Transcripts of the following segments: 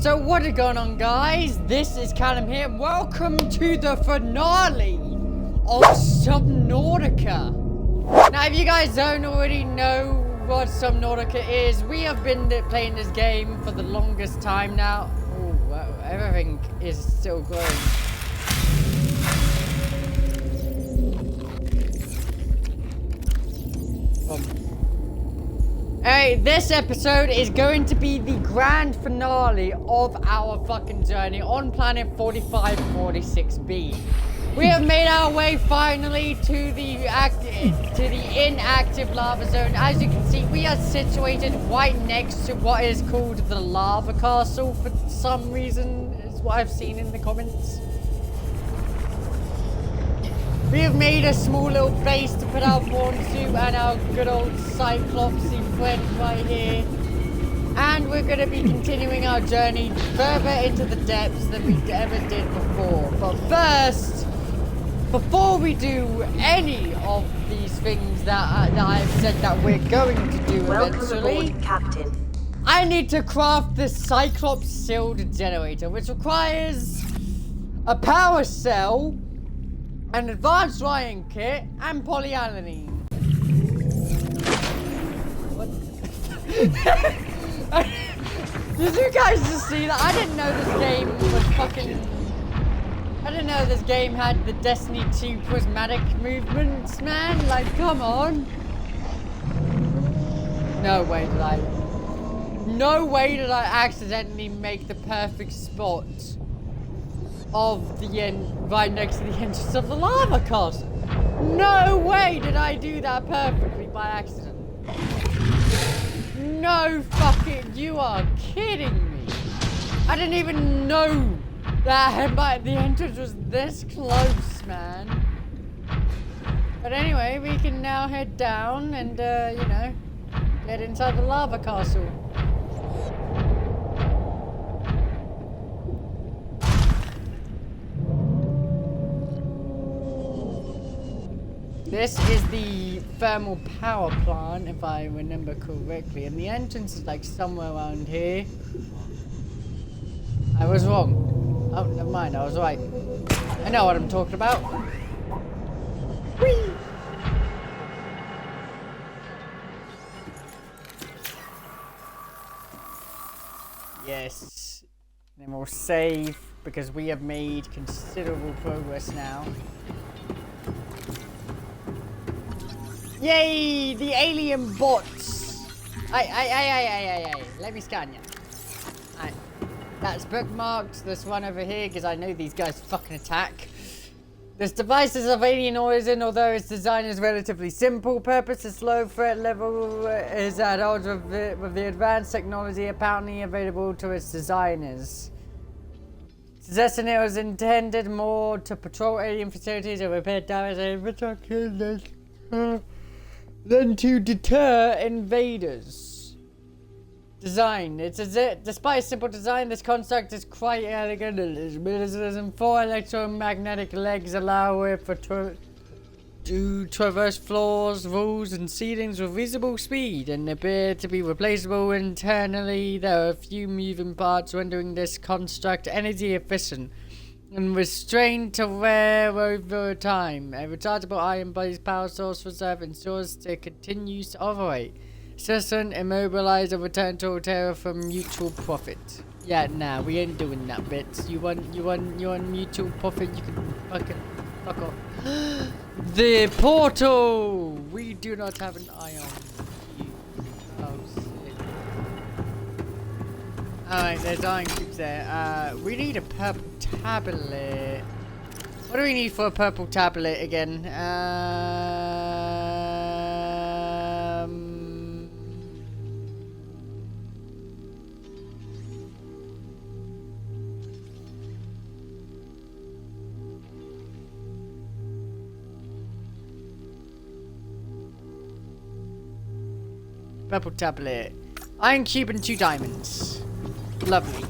So what is going on, guys? This is Callum here. Welcome to the finale of Subnautica. Now, if you guys don't already know what Subnautica is, we have been playing this game for the longest time now. Oh, wow, everything is still going. Alright, this episode is going to be the grand finale of our fucking journey on planet 4546b. We have made our way finally to the inactive lava zone. As you can see, we are situated right next to what is called the lava castle for some reason, is what I've seen in the comments. We have made a small little base to put our prawn suit and our good old Cyclopsy friend right here. And we're going to be continuing our journey further into the depths than we ever did before. But first, before we do any of these things that I've said that we're going to do eventually, aboard, Captain. I need to craft this Cyclops sealed generator, which requires a power cell, an advanced drying kit, and polyalanine. What? Did you guys just see that? I didn't know this game was fucking... I didn't know this game had the Destiny 2 prismatic movements, man. Like, come on. No way did I... No way did I accidentally make the perfect spot of the end, right next to the entrance of the lava castle. No way did I do that perfectly by accident. No fucking, you are kidding me. I didn't even know that the entrance was this close, man. But anyway, we can now head down and, you know, get inside the lava castle. This is the thermal power plant, if I remember correctly, and the entrance is like somewhere around here. I was wrong. Oh, never mind, I was right. I know what I'm talking about. Whee! Yes. Then we'll save, because we have made considerable progress now. Yay! The alien bots! Aye. Let me scan you. Aye. That's bookmarked. This one over here, because I know these guys fucking attack. This device is of alien origin, although its design is relatively simple. Purpose is low threat level is at odds with the advanced technology apparently available to its designers. Possessing it was intended more to patrol alien facilities and repair damage and infrastructure than to deter invaders. Design. Despite simple design, this construct is quite elegant. Its mechanism, 4 electromagnetic legs allow it to traverse floors, walls, and ceilings with reasonable speed and appear to be replaceable internally. There are a few moving parts rendering this construct energy efficient and restrained to wear over time. A rechargeable iron-based power source reserve ensures it continues to operate. Citizen, immobilize and return to Altera for mutual profit. Yeah, nah, we ain't doing that bit. You want mutual profit, you can fucking fuck off. The portal! We do not have an eye on you. Oh, shit. Alright, there's iron cubes there. We need a purple tablet. What do we need for a purple tablet again? Purple tablet. Iron cube and 2 diamonds. Lovely.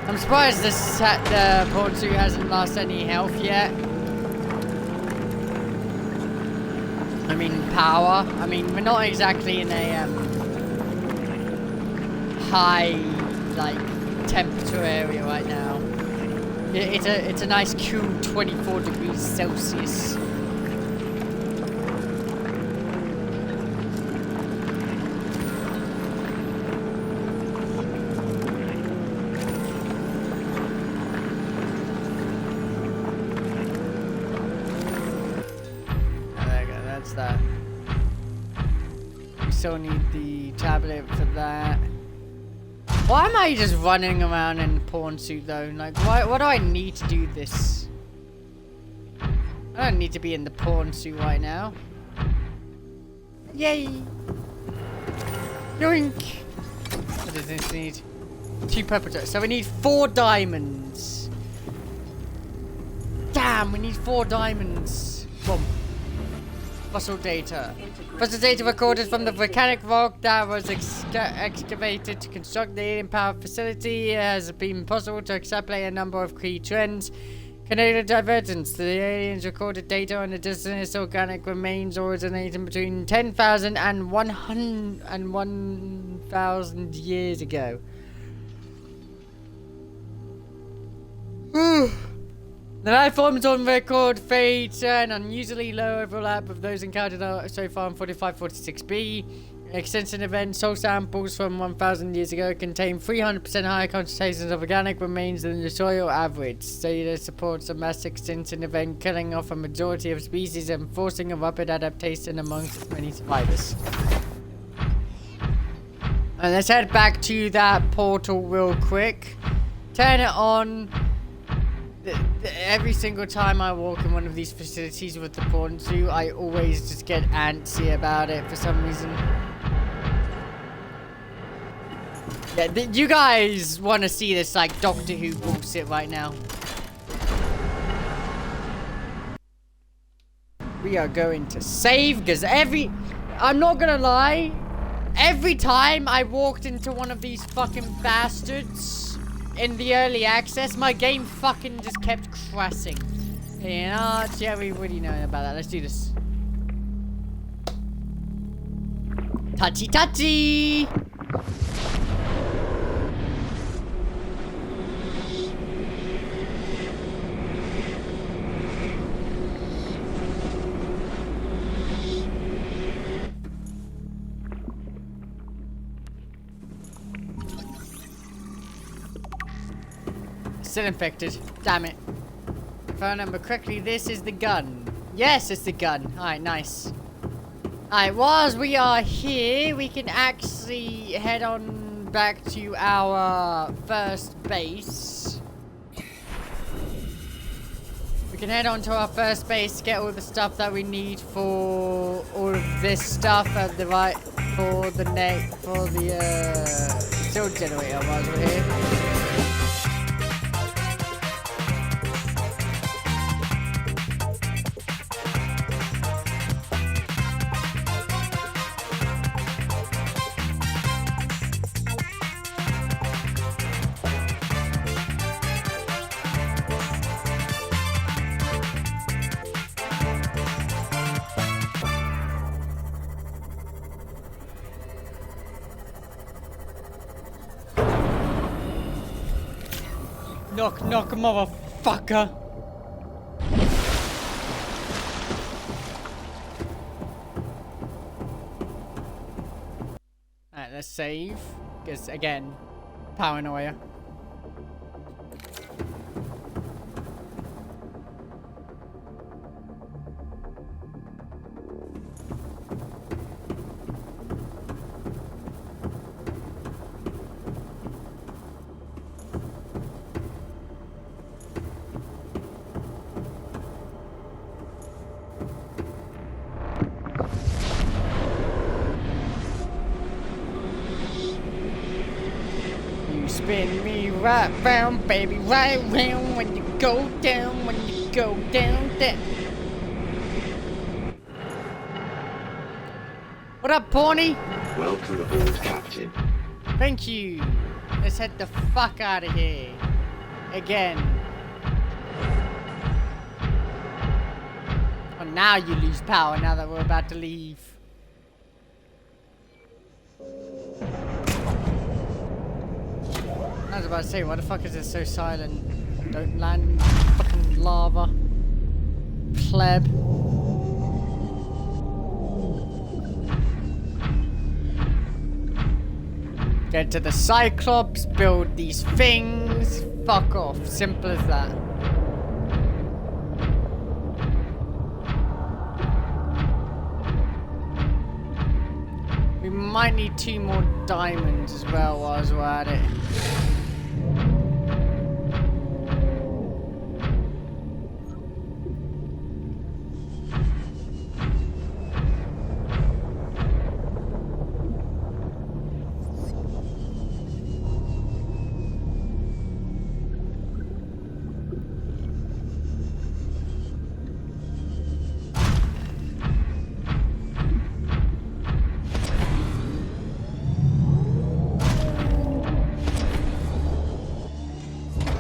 I'm surprised the porn suit hasn't lost any health yet. I mean, power. I mean, we're not exactly in a high, like, temperature area right now. It's a nice cool 24 degrees Celsius. That. We still need the tablet for that. Why am I just running around in a porn suit though? Like, why do I need to do this? I don't need to be in the porn suit right now. Yay! Yoink! What does this need? 2 purple dots. So we need 4 diamonds. Damn, we need 4 diamonds. Boom. Fossil data. Fossil data recorded from the volcanic rock that was excavated to construct the alien power facility. It has been possible to extrapolate a number of key trends. Canadian divergence. The aliens recorded data on the distance organic remains originating between 10,000 and 1,000 years ago. The life forms on record fate an unusually low overlap of those encountered so far in 4546b. Extension events, soil samples from 1,000 years ago contain 300% higher concentrations of organic remains than the soil average. Data supports a mass extinction event killing off a majority of species and forcing a rapid adaptation amongst many survivors. And let's head back to that portal real quick. Turn it on. Every single time I walk in one of these facilities with the porn suit, I always just get antsy about it for some reason. Yeah, you guys want to see this like Doctor Who bullshit right now. We are going to save because I'm not gonna lie, every time I walked into one of these fucking bastards in the early access, my game fucking just kept crashing. You know, yeah, we already know about that. Let's do this. Touchy touchy! Still infected. Damn it. If I remember correctly, this is the gun. Yes, it's the gun. Alright, nice. Alright, whilst we are here, we can actually head on back to our first base. We can head on to our first base, get all the stuff that we need for all of this stuff at the right, for the shield generator whilst we're here. Knock, knock, motherfucker. Alright, let's save. Because, again, paranoia. Spin me right round, baby, right round when you go down, down. What up, Pawny? Welcome aboard, Captain. Thank you. Let's head the fuck out of here. again. Oh, now you lose power now that we're about to leave. I was about to say, why the fuck is it so silent? Don't land in fucking lava. Pleb. Get to the Cyclops, build these things, fuck off. Simple as that. We might need 2 more diamonds as well while we're at it.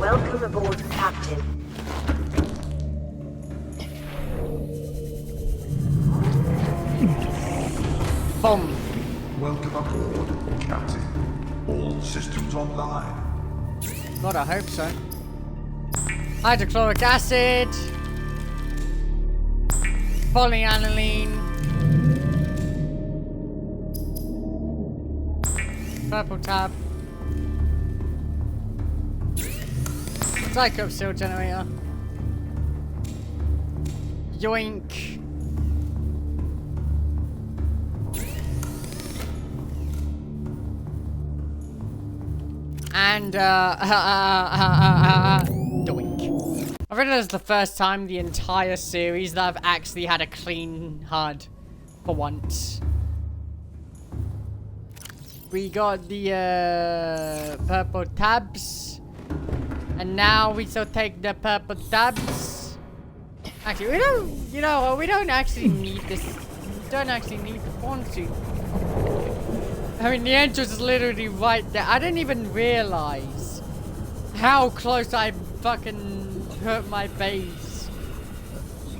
Welcome aboard, Captain. Boom. Welcome aboard, Captain. All systems online. God, I hope so. Hydrochloric acid. Polyaniline. Purple tab. Cyclops seal generator. Yoink. And doink. I realized the first time the entire series that I've actually had a clean HUD for once. We got the purple tabs. And now we shall take the purple tabs. Actually, we don't, you know, we don't actually need this. We don't actually need the spawn suit. I mean, the entrance is literally right there. I didn't even realize how close I fucking put my base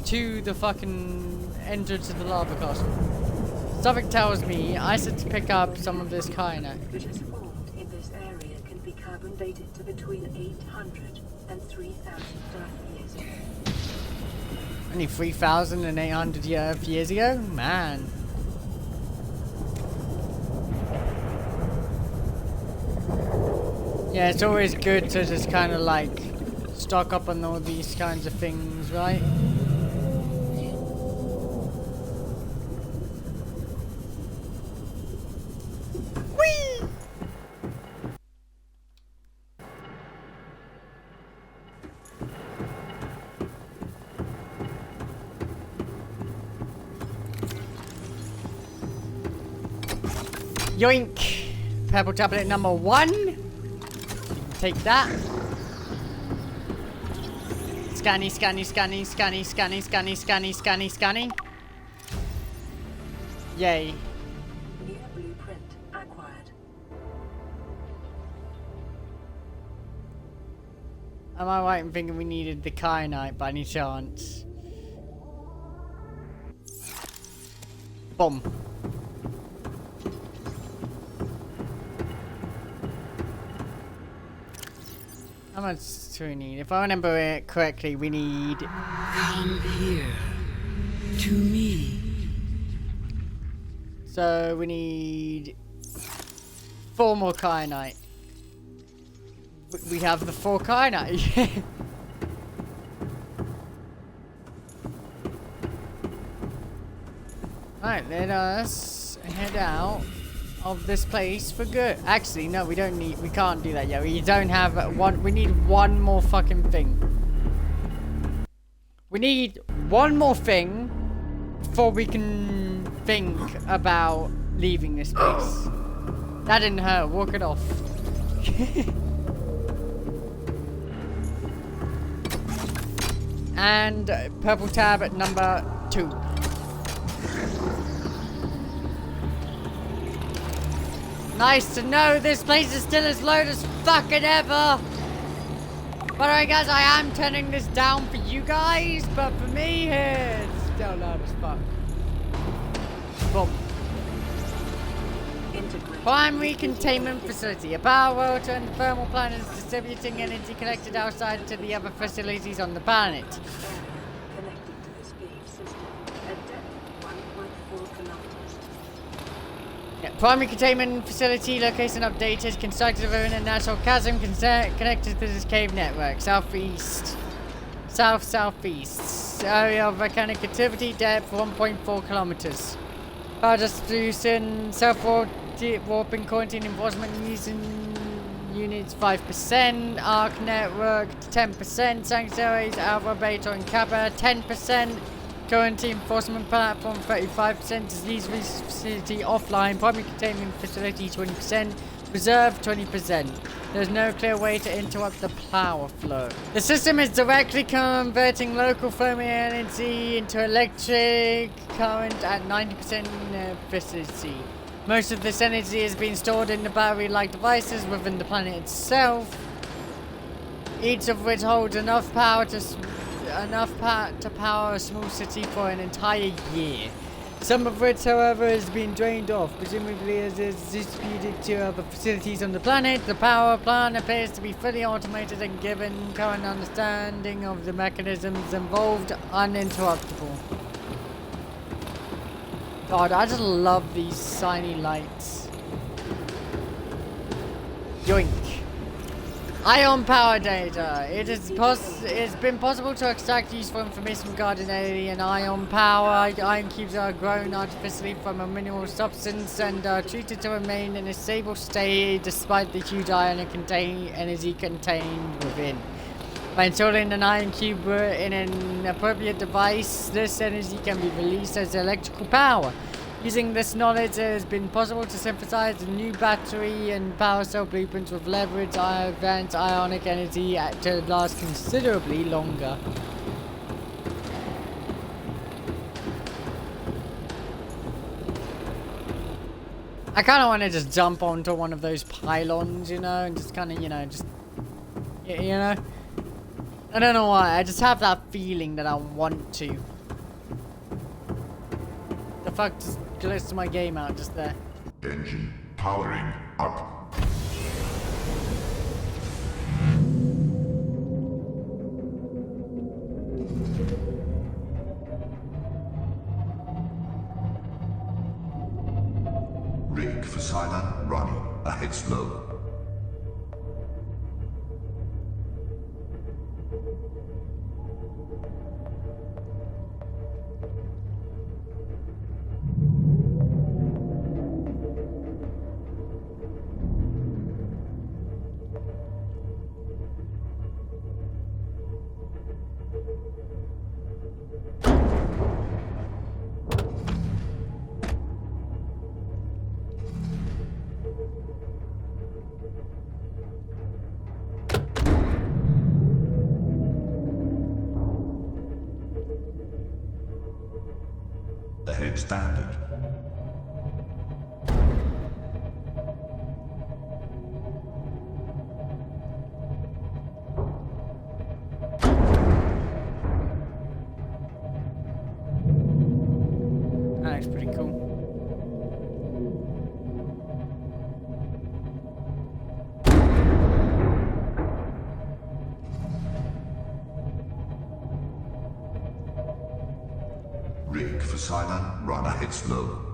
to the fucking entrance of the lava castle. Something tells me I should pick up some of this kyanite. Which is formed in this area can be carbon dated to between 800 and 3,000 years ago. Only 3,800 years ago? Man. Yeah, it's always good to just kind of like stock up on all these kinds of things, right? Whee! Yoink! Purple tablet number 1. Take that. Scanny, scanny, scanny, scanny, scanny, scanny, scanny, scanny, scanny. Yay. New blueprint acquired. Am I right in thinking we needed the kyanite by any chance? Boom. How much do we need? If I remember it correctly, we need... Come here. To me. So we need 4 more kyanite. We have the 4 kyanite. Right, let us head out of this place for good. Actually, no, we can't do that yet. We don't have one. We need one more fucking thing. We need one more thing before we can think about leaving this place. That didn't hurt. Walk it off. And purple tab at number 2. Nice to know this place is still as low as fucking ever. By the way, guys, I am turning this down for you guys, but for me, it's still loud as fuck. Boom. Primary containment facility. A power rotor and thermal plant is distributing energy connected outside to the other facilities on the planet. Connecting to this belief system at depth 1.4 kilometers. Yeah, primary containment facility location updated. Constructed within a natural chasm connected to this cave network. Southeast. South-southeast. Area of volcanic activity. Depth 1.4 kilometers. Power distribution. Self-warping quarantine enforcement using units 5%. Arc network 10%. Sanctuaries. Alpha, Beta, and Kappa 10%. Quarantine enforcement platform 35%, disease facility offline, primary containment facility 20%, reserve 20%. There's no clear way to interrupt the power flow. The system is directly converting local thermal energy into electric current at 90% efficiency. Most of this energy is being stored in the battery-like devices within the planet itself, each of which holds enough power to power a small city for an entire year. Some of which, however, has been drained off, presumably as is distributed to other facilities on the planet. The power plant appears to be fully automated and, given current understanding of the mechanisms involved, uninterruptible. God, I just love these shiny lights. Yoink. Ion power data. It's been possible to extract useful information regarding alien ion power. Ion cubes are grown artificially from a mineral substance and are treated to remain in a stable state despite the huge ionic energy contained within. By installing an ion cube in an appropriate device, this energy can be released as electrical power. Using this knowledge, it has been possible to synthesize a new battery and power cell blueprints with leverage advanced ionic energy to last considerably longer. I kind of want to just jump onto one of those pylons, you know, and just kind of, you know, I don't know why, I just have that feeling that I want to. The fuck just glitched my game out just there. Engine powering up. Rig for silent running. Ahead slow. Ahead standard. That looks pretty cool. Rig for silent run. Ahead slow.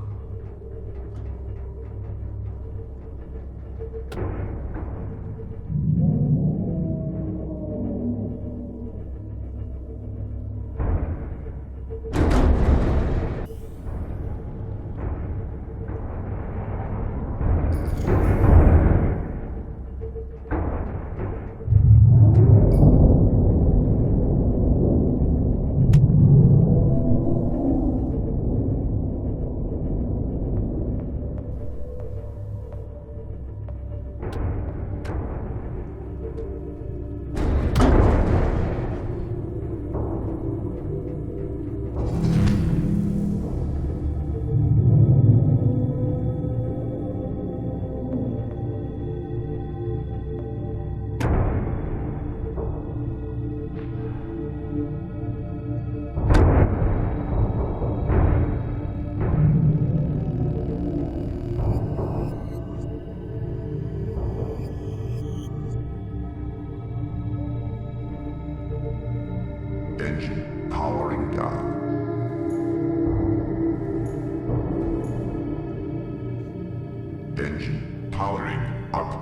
Engine powering up.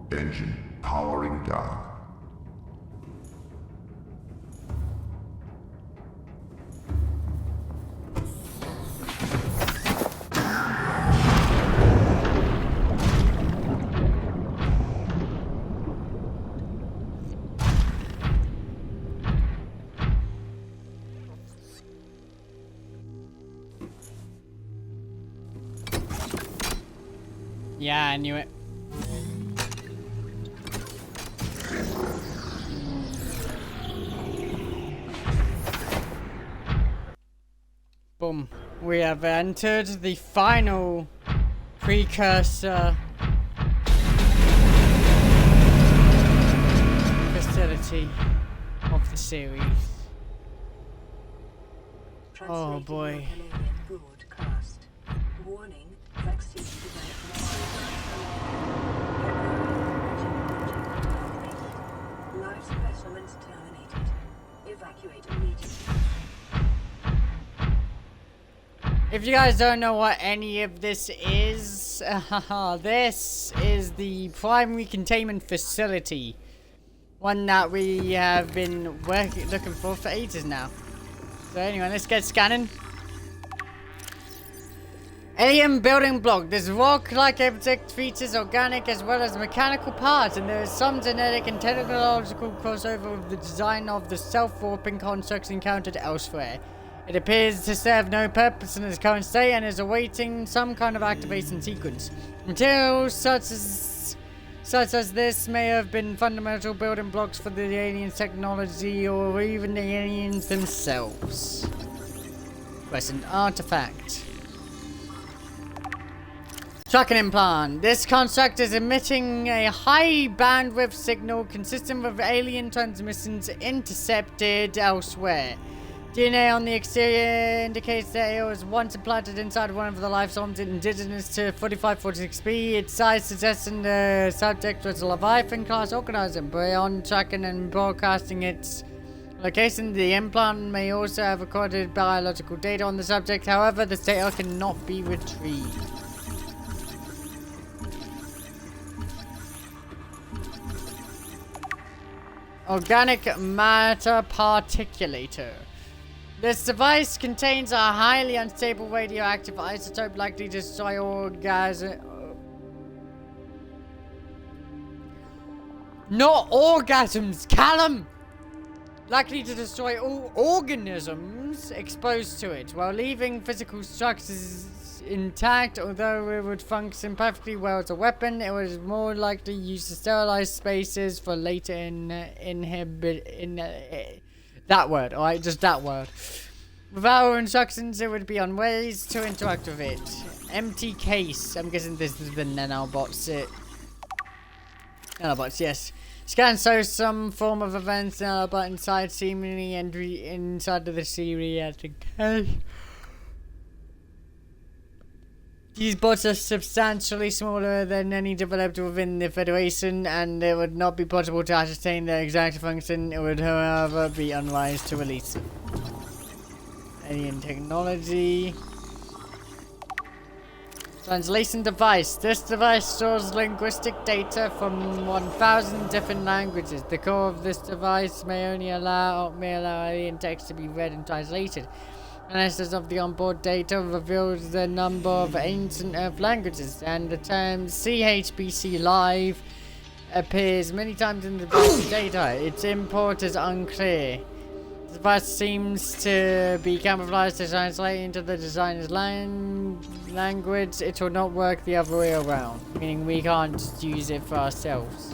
Engine powering down. Yeah, I knew it. Boom. We have entered the final precursor facility of the series. Oh boy. Broadcast. Warning, vaccine development. Live specimens terminated. Evacuate immediately. If you guys don't know what any of this is, this is the primary containment facility. One that we have been looking for ages now. So anyway, let's get scanning. Alien building block. This rock-like object features organic as well as mechanical parts, and there is some genetic and technological crossover with the design of the self-warping constructs encountered elsewhere. It appears to serve no purpose in its current state and is awaiting some kind of activation sequence. Materials such as this may have been fundamental building blocks for the aliens' technology or even the aliens themselves. Present artifact. Tracking implant. This construct is emitting a high bandwidth signal consistent with alien transmissions intercepted elsewhere. DNA on the exterior indicates that it was once implanted inside one of the life forms indigenous to 4546b. Its size suggesting the subject was a Leviathan-class organism. Beyond tracking and broadcasting its location, the implant may also have recorded biological data on the subject. However, this data cannot be retrieved. Organic matter particulator. This device contains a highly unstable radioactive isotope likely to destroy not orgasms, Callum! Likely to destroy all organisms exposed to it, while leaving physical structures intact. Although it would function perfectly well as a weapon, it was more likely used to sterilize spaces for later that word, alright, just that word. Without our instructions, it would be unwise to interact with it. Empty case. I'm guessing this is the nanobots. Nanobots, yes. Scan shows some form of events nanobot inside, seemingly entry inside of the seriatic case. These bots are substantially smaller than any developed within the Federation, and it would not be possible to ascertain their exact function. It would, however, be unwise to release them. Alien technology. Translation device. This device stores linguistic data from 1,000 different languages. The core of this device may allow alien text to be read and translated. Analysis of the onboard data reveals the number of ancient Earth languages, and the term CHBC Live appears many times in the device's data. Its import is unclear. The device seems to be camouflaged to translate into the designer's language. It will not work the other way around, meaning we can't just use it for ourselves.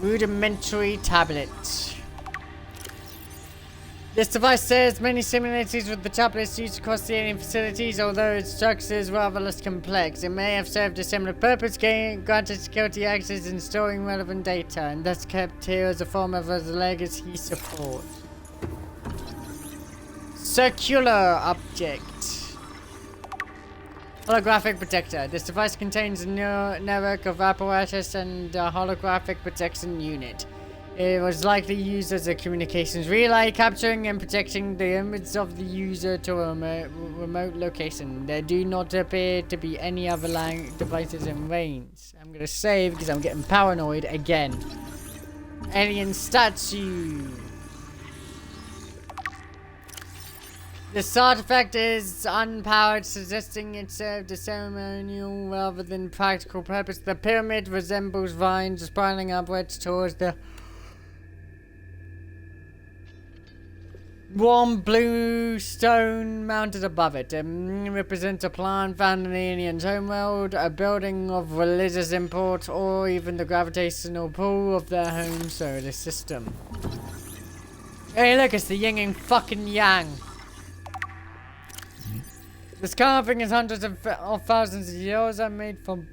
Rudimentary tablet. This device shares many similarities with the tablets used across the alien facilities, although its structure is rather less complex. It may have served a similar purpose, granted security access and storing relevant data, and thus kept here as a form of legacy support. Circular object. Holographic protector. This device contains a network of apparatus and a holographic protection unit. It was likely used as a communications relay, capturing and protecting the image of the user to a remote location. There do not appear to be any other devices in range. I'm gonna save because I'm getting paranoid again. Alien statue. This artifact is unpowered, suggesting it served a ceremonial rather than practical purpose. The pyramid resembles vines spiraling upwards towards the warm blue stone mounted above it. It represents a plant found in the alien's homeworld, a building of religious import, or even the gravitational pull of their home solar system. Hey look, it's the yin and fucking yang. This carving is hundreds of thousands of years and made from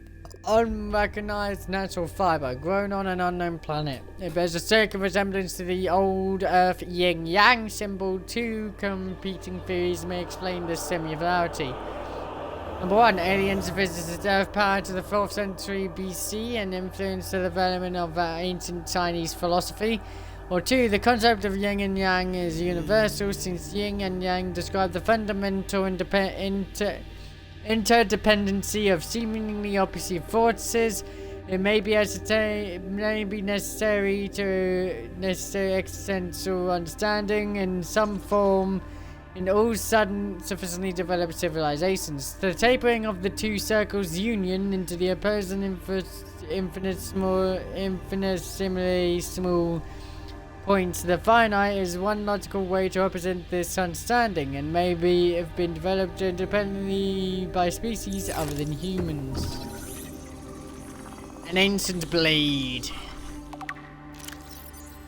unrecognized natural fiber grown on an unknown planet. It bears a circular resemblance to the old Earth yin-yang symbol. Two competing theories may explain this similarity. Number one, aliens visited Earth prior to the 4th century BC and influenced the development of ancient Chinese philosophy. Or two, the concept of yin and yang is universal, since yin and yang describe the fundamental interdependency of seemingly opposite forces. It may be necessary to existential understanding in some form in all sufficiently developed civilizations. The tapering of the two circles' union into the opposing infinitesimally small points to the finite is one logical way to represent this understanding, and maybe have been developed independently by species other than humans. An ancient blade.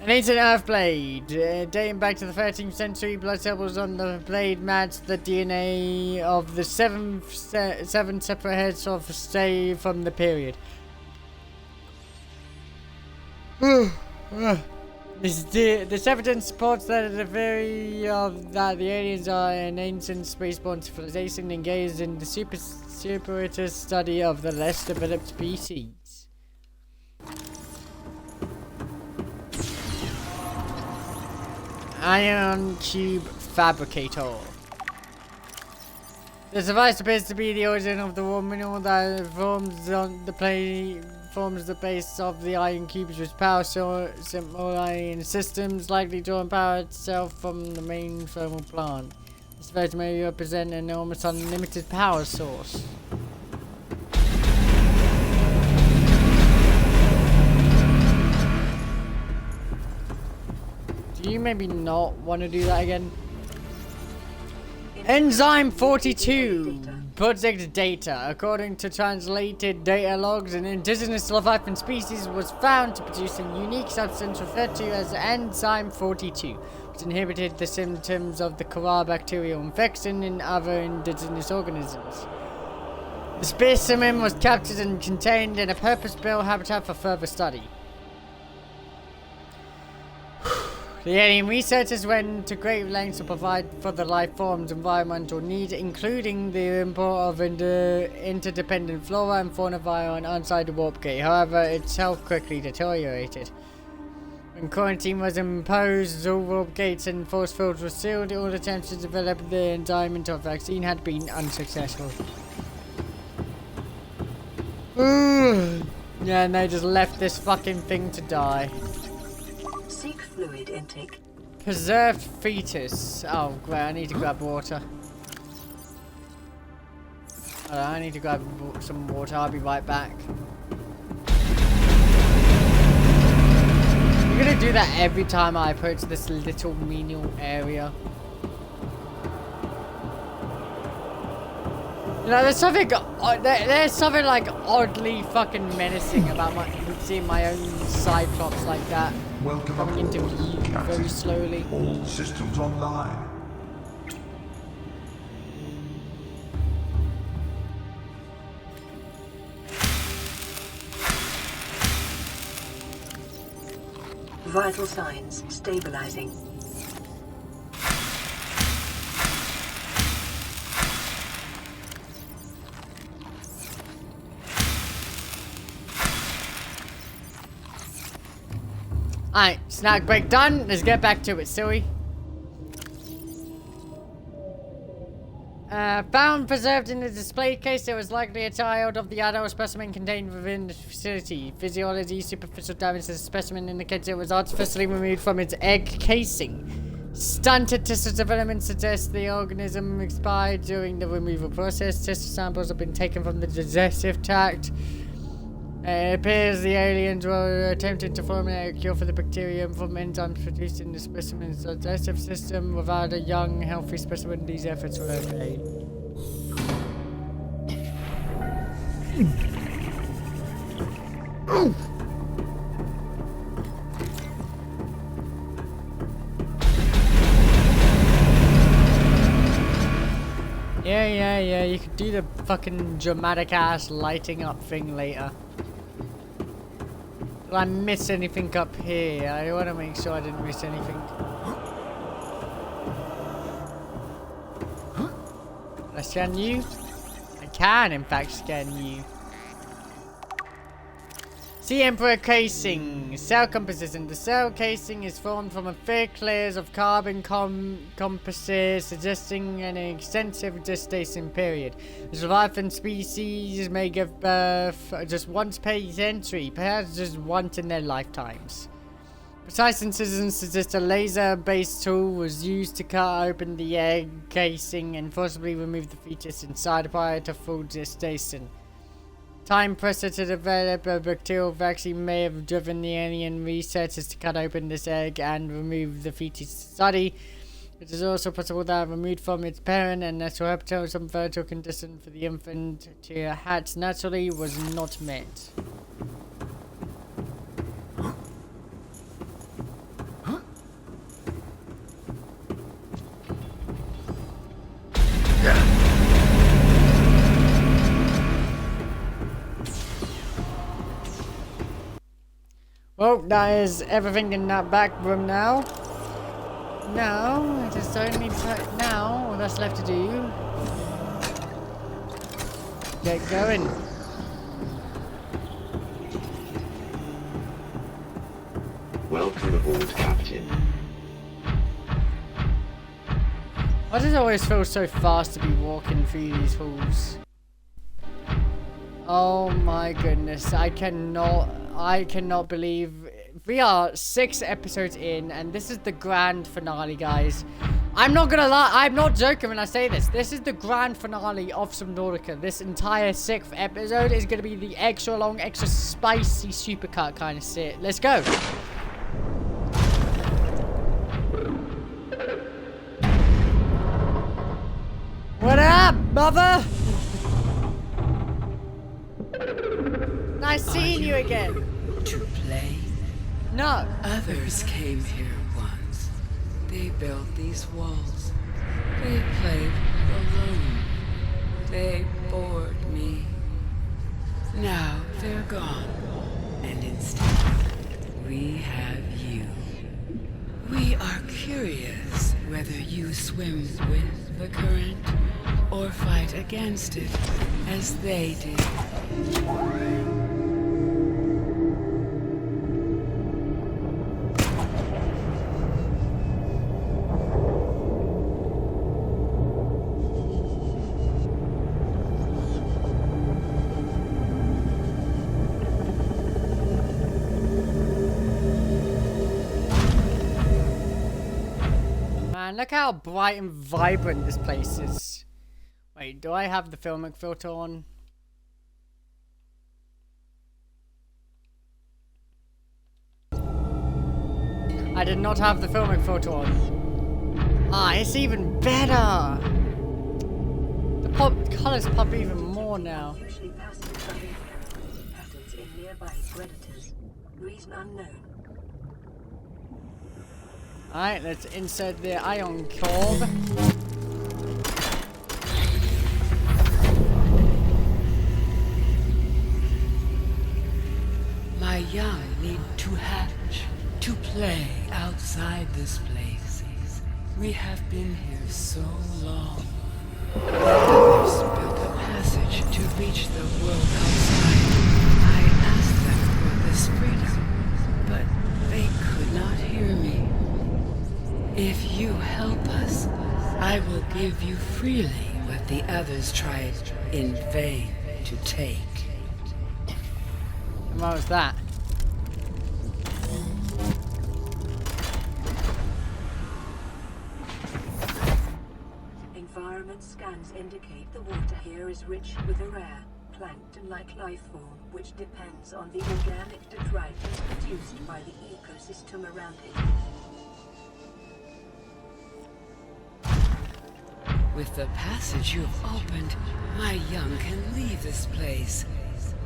An ancient earth blade. Dating back to the 13th century, blood samples on the blade matched the DNA of the seven separate heads of stay from the period. This evidence supports that the theory of that the aliens are an ancient spaceborne civilization engaged in the superitous study of the less developed species. Ion Cube Fabricator. This device appears to be the origin of the raw mineral that forms the base of the iron cubes, which power simple alien systems, likely drawing power itself from the main thermal plant. This device may represent an almost unlimited power source. Do you maybe not want to do that again? Enzyme 42. Project data. According to translated data logs, an indigenous Leviathan species was found to produce a unique substance referred to as Enzyme 42, which inhibited the symptoms of the Kara bacterial infection in other indigenous organisms. The specimen was captured and contained in a purpose-built habitat for further study. The alien researchers went to great lengths to provide for the life form's environmental needs, including the import of interdependent flora and fauna via an unsighted warp gate. However, its health quickly deteriorated. When And quarantine was imposed, all warp gates and force fields were sealed, all attempts to develop the enzyme into a vaccine had been unsuccessful. Yeah, and they just left this fucking thing to die. Seek fluid intake. Preserved fetus. Oh, great, I need to grab water. I need to grab some water, I'll be right back. I'm gonna do that every time I approach this little menial area. You know, there's something like oddly fucking menacing about seeing my own side plots like that Welcome coming into aboard, view Captain. very slowly. All systems online. Vital signs stabilizing. Alright, snack break done. Let's get back to it, silly. Found preserved in the display case, there was likely a child of the adult specimen contained within the facility. Physiology, superficial damage to the specimen indicates it was artificially removed from its egg casing. Stunted tissue development suggests the organism expired during the removal process. Tissue samples have been taken from the digestive tract. It appears the aliens were attempting to formulate a cure for the bacterium from enzymes produced in the specimen's digestive system. Without a young, healthy specimen, these efforts were failed. Yeah, you could do the fucking dramatic ass lighting up thing later. Did I miss anything up here? I want to make sure I didn't miss anything. Can I scan you? I can, in fact, scan you. Sea Emperor casing. Cell composition. The cell casing is formed from a thick layers of carbon composite, suggesting an extensive gestation period. The surviving species may give birth just once per century, perhaps just once in their lifetimes. Precise incisions suggest a laser-based tool was used to cut open the egg casing and forcibly remove the fetus inside prior to full gestation. Time pressure to develop a bacterial vaccine may have driven the alien researchers to cut open this egg and remove the fetus study. It is also possible that removed from its parent and natural habitat, some fertile condition for the infant to hatch naturally was not met. Well, that is everything in that back room now. Now, it is only now all that's left to do. Get going. Welcome aboard, Captain. Why does it always feel so fast to be walking through these halls? Oh my goodness, I cannot believe we are 6 episodes in and this is the grand finale, guys. I'm not gonna lie, I'm not joking when I say this. This is the grand finale of Subnautica. This entire 6th episode is gonna be the extra long, extra spicy supercut kind of shit. Let's go. What up, mother? Nice seeing you again. To play? No. Others came here once. They built these walls. They played alone. They bored me. Now they're gone. And instead, we have you. We are curious whether you swim with the current or fight against it as they did. Man, look how bright and vibrant this place is. Wait, do I have the filmic filter on? I did not have the filmic filter on. Ah, it's even better! The colors pop even more now. Usually passive behavior. Patterns in nearby predators. Reason unknown. Alright, let's insert the ion cord. My young need to hatch, to play outside this place. We have been here so long. Others built a passage to reach the world outside. I asked them for this freedom, but they could not hear me. If you help us, I will give you freely what the others tried in vain to take. And what was that? Environment scans indicate the water here is rich with a rare, plankton-like life form which depends on the organic detritus produced by the ecosystem around it. With the passage you have opened, my young can leave this place.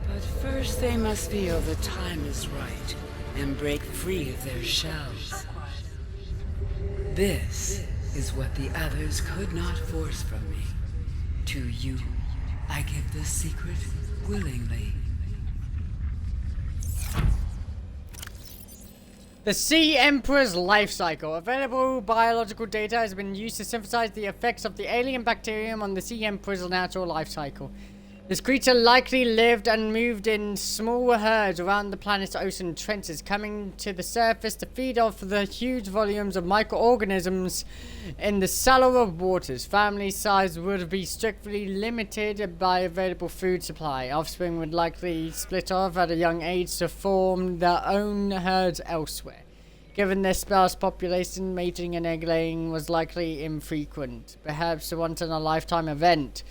But first they must feel the time is right and break free of their shells. This is what the others could not force from me. To you, I give this secret willingly. The Sea Emperor's life cycle. Available biological data has been used to synthesize the effects of the alien bacterium on the Sea Emperor's natural life cycle. This creature likely lived and moved in small herds around the planet's ocean trenches, coming to the surface to feed off the huge volumes of microorganisms in the shallower waters. Family size would be strictly limited by available food supply. Offspring would likely split off at a young age to form their own herds elsewhere. Given their sparse population, mating and egg laying was likely infrequent, perhaps a once-in-a-lifetime event.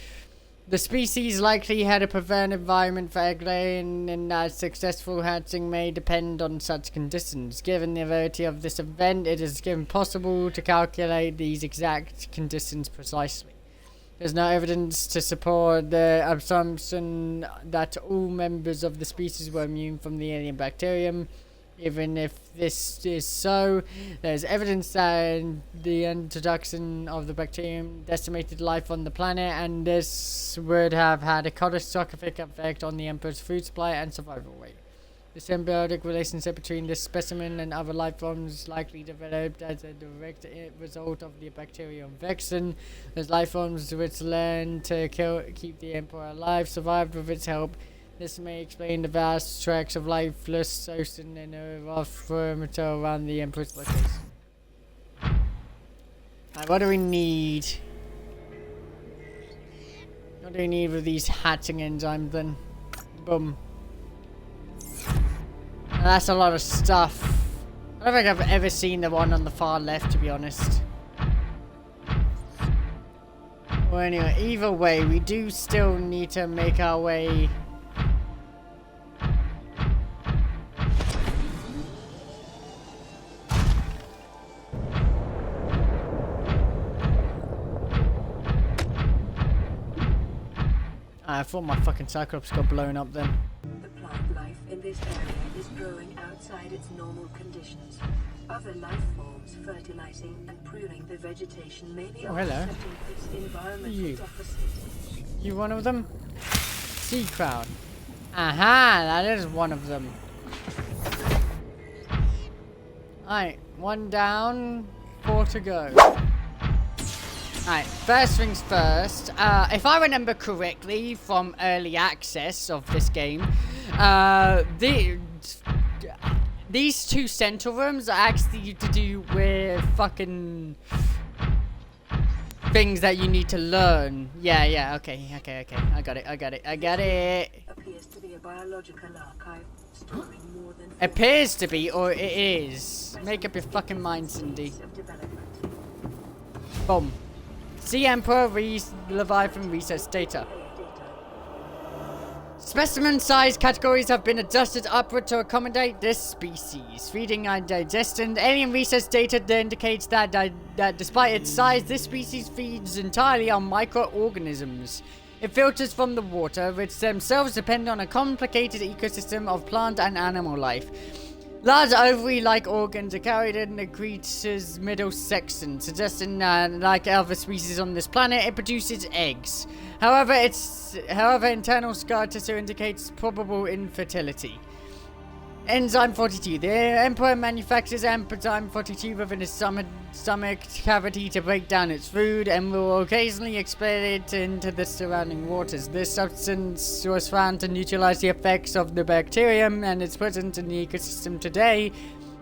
The species likely had a preferred environment for egg laying, and that successful hatching may depend on such conditions. Given the rarity of this event, it is impossible to calculate these exact conditions precisely. There's no evidence to support the assumption that all members of the species were immune from the alien bacterium. Even if this is so, there's evidence that the introduction of the bacterium decimated life on the planet, and this would have had a catastrophic effect on the Emperor's food supply and survival rate. The symbiotic relationship between this specimen and other life forms likely developed as a direct result of the bacterium vexin. Those life forms which learned to keep the Emperor alive survived with its help. This may explain the vast tracts of lifeless ocean and a rough perimeter around the Emperor's location. Alright, what do we need? What do we need with these hatching enzymes then? Boom. Now that's a lot of stuff. I don't think I've ever seen the one on the far left, to be honest. Well, anyway, either way, we do still need to make our way. I thought my fucking Cyclops got blown up then. The plant life in this area is growing outside its normal conditions. Other life forms fertilizing and pruning the vegetation may be offsetting its environmental deficit. You one of them? Sea Crown. Aha, that is one of them. Alright, one down, 4 to go. Alright, first things first, if I remember correctly from early access of this game, these two central rooms are actually to do with fucking things that you need to learn. Yeah, okay, I got it. Appears to be a biological archive storing more than Appears to be, or it is. Make up your fucking mind, Cindy. of development. Boom. See Emperor Leviathan research data. Specimen size categories have been adjusted upward to accommodate this species. Feeding and digestion. Alien research data indicates that despite its size, this species feeds entirely on microorganisms. It filters from the water, which themselves depend on a complicated ecosystem of plant and animal life. Large ovary-like organs are carried in the creature's middle section, suggesting that, like other species on this planet, it produces eggs. However, internal scar tissue indicates probable infertility. Enzyme 42. The Emperor manufactures enzyme 42 within its stomach cavity to break down its food and will occasionally expel it into the surrounding waters. This substance was found to neutralize the effects of the bacterium, and its presence in the ecosystem today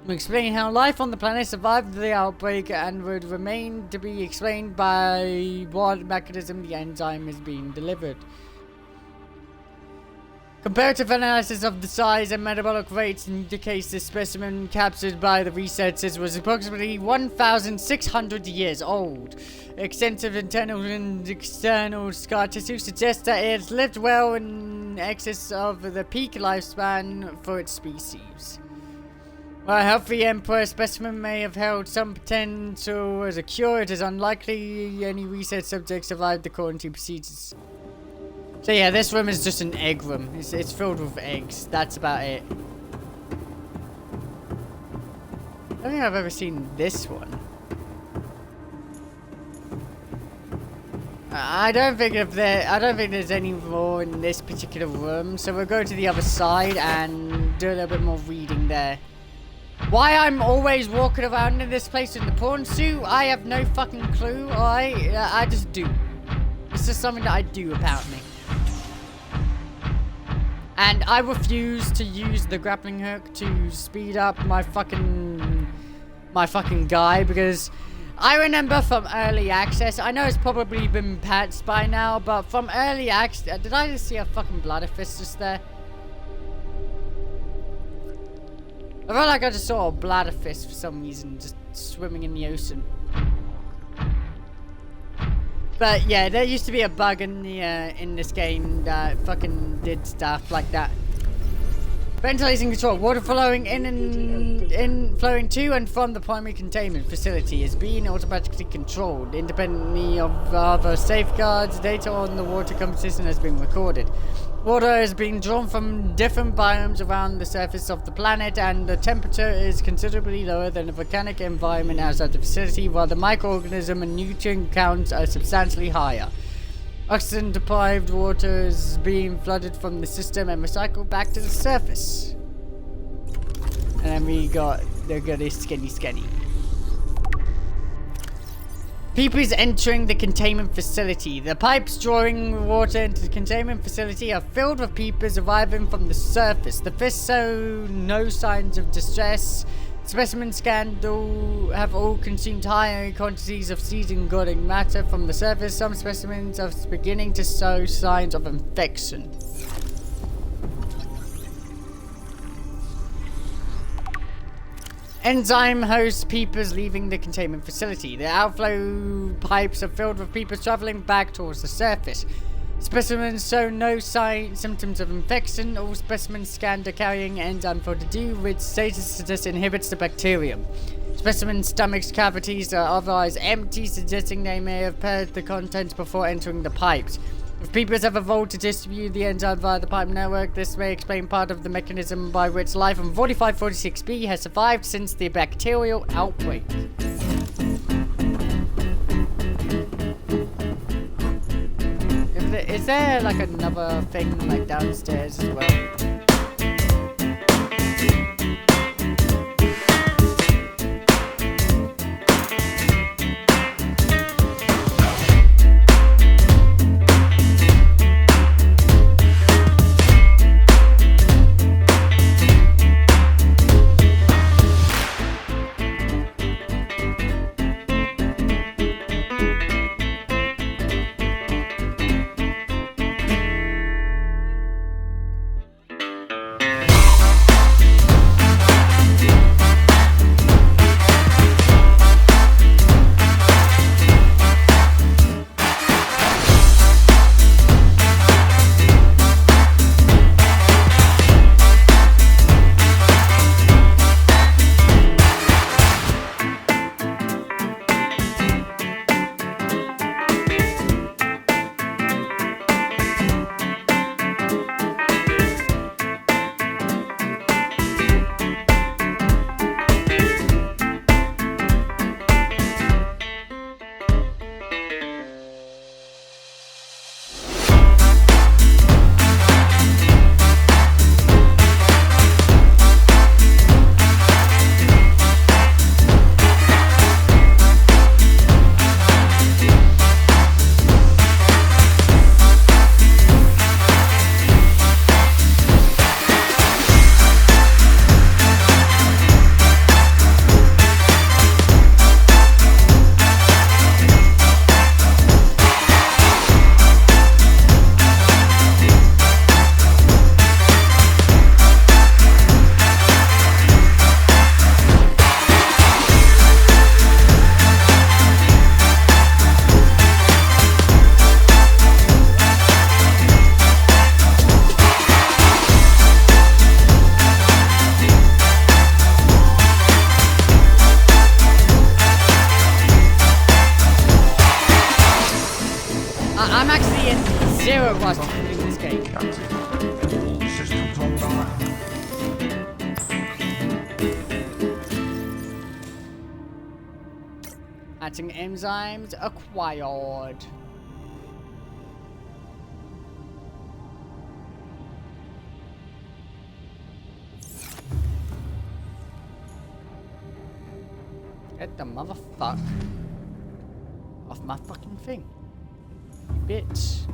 will explain how life on the planet survived the outbreak and would remain to be explained by what mechanism the enzyme is being delivered. Comparative analysis of the size and metabolic rates indicates the specimen captured by the researchers was approximately 1,600 years old. Extensive internal and external scar tissue suggests that it has lived well in excess of the peak lifespan for its species. While a healthy Emperor specimen may have held some potential as a cure, it is unlikely any research subjects survived the quarantine procedures. So yeah, this room is just an egg room. It's filled with eggs. That's about it. I don't think I've ever seen this one. I don't think there's any more in this particular room. So we'll go to the other side and do a little bit more reading there. Why I'm always walking around in this place in the prawn suit, I have no fucking clue. I just do. It's just something that I do, apparently. And I refuse to use the grappling hook to speed up my fucking guy, because I remember from early access, I know it's probably been patched by now, but from early access, did I just see a fucking bladderfish just there? I felt like I just saw a bladderfish for some reason, just swimming in the ocean. But yeah, there used to be a bug in this game that fucking did stuff like that. Ventilation control. Water flowing flowing to and from the primary containment facility is being automatically controlled independently of other safeguards. Data on the water composition has been recorded. Water is being drawn from different biomes around the surface of the planet, and the temperature is considerably lower than the volcanic environment outside the facility, while the microorganism and nutrient counts are substantially higher. Oxygen-deprived water is being flooded from the system and recycled back to the surface. And then we got this skinny. Peepers entering the containment facility. The pipes drawing water into the containment facility are filled with peepers arriving from the surface. The fish show no signs of distress. Specimens scanned have all consumed higher quantities of seasoned organic matter from the surface. Some specimens are beginning to show signs of infection. Enzyme hosts peepers leaving the containment facility. The outflow pipes are filled with peepers traveling back towards the surface. Specimens show no symptoms of infection. All specimens scanned are carrying enzyme 42, which status suggests inhibits the bacterium. Specimens' stomach cavities are otherwise empty, suggesting they may have purged the contents before entering the pipes. If peepers have evolved to distribute the enzyme via the pipe network, this may explain part of the mechanism by which life on 4546b has survived since the bacterial outbreak. Is there like another thing like downstairs as well? I'm actually in 0 whilst playing this game. All systems online. Adding enzymes acquired. Get the motherfuck off my fucking thing, you bitch.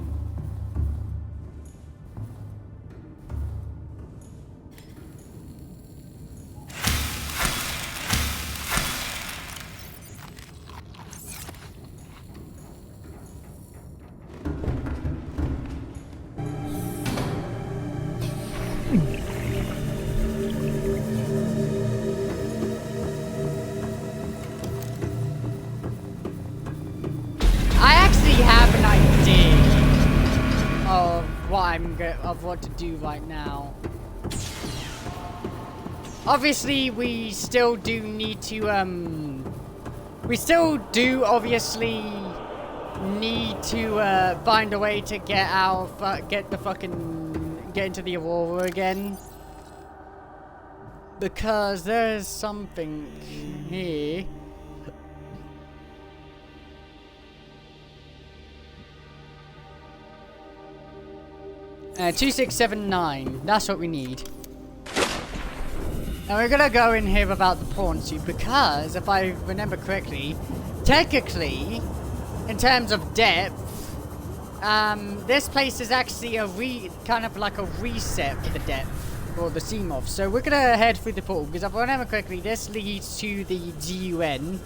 Have an idea of what to do right now. Obviously, we still do need to obviously need to find a way to get into the Aurora again, because there's something here. 2679, that's what we need. And we're gonna go in here about the pawn suit, because if I remember correctly, technically, in terms of depth, this place is actually kind of like a reset for the depth, or the Seamoth. So we're gonna head through the portal, because if I remember correctly, this leads to the GUN.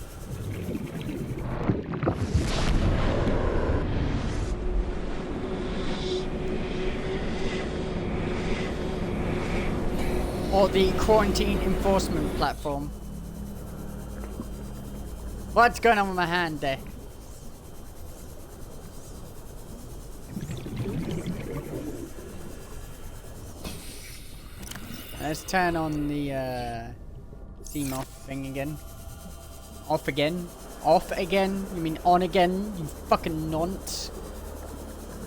Or the quarantine enforcement platform. What's going on with my hand there? Let's turn on the Seamoth thing again. Off again. Off again? You mean on again? You fucking nonce.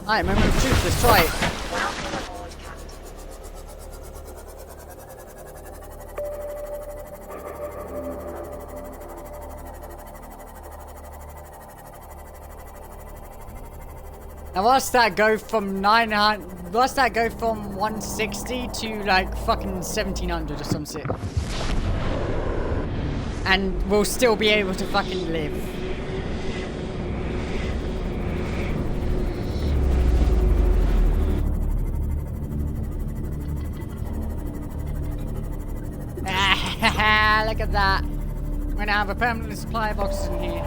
Alright, remember the truth, let's try it. Now watch that go from 900, watch that go from 160 to like fucking 1700 or some shit. And we'll still be able to fucking live. Look at that. We're gonna have a permanent supply of oxygen here.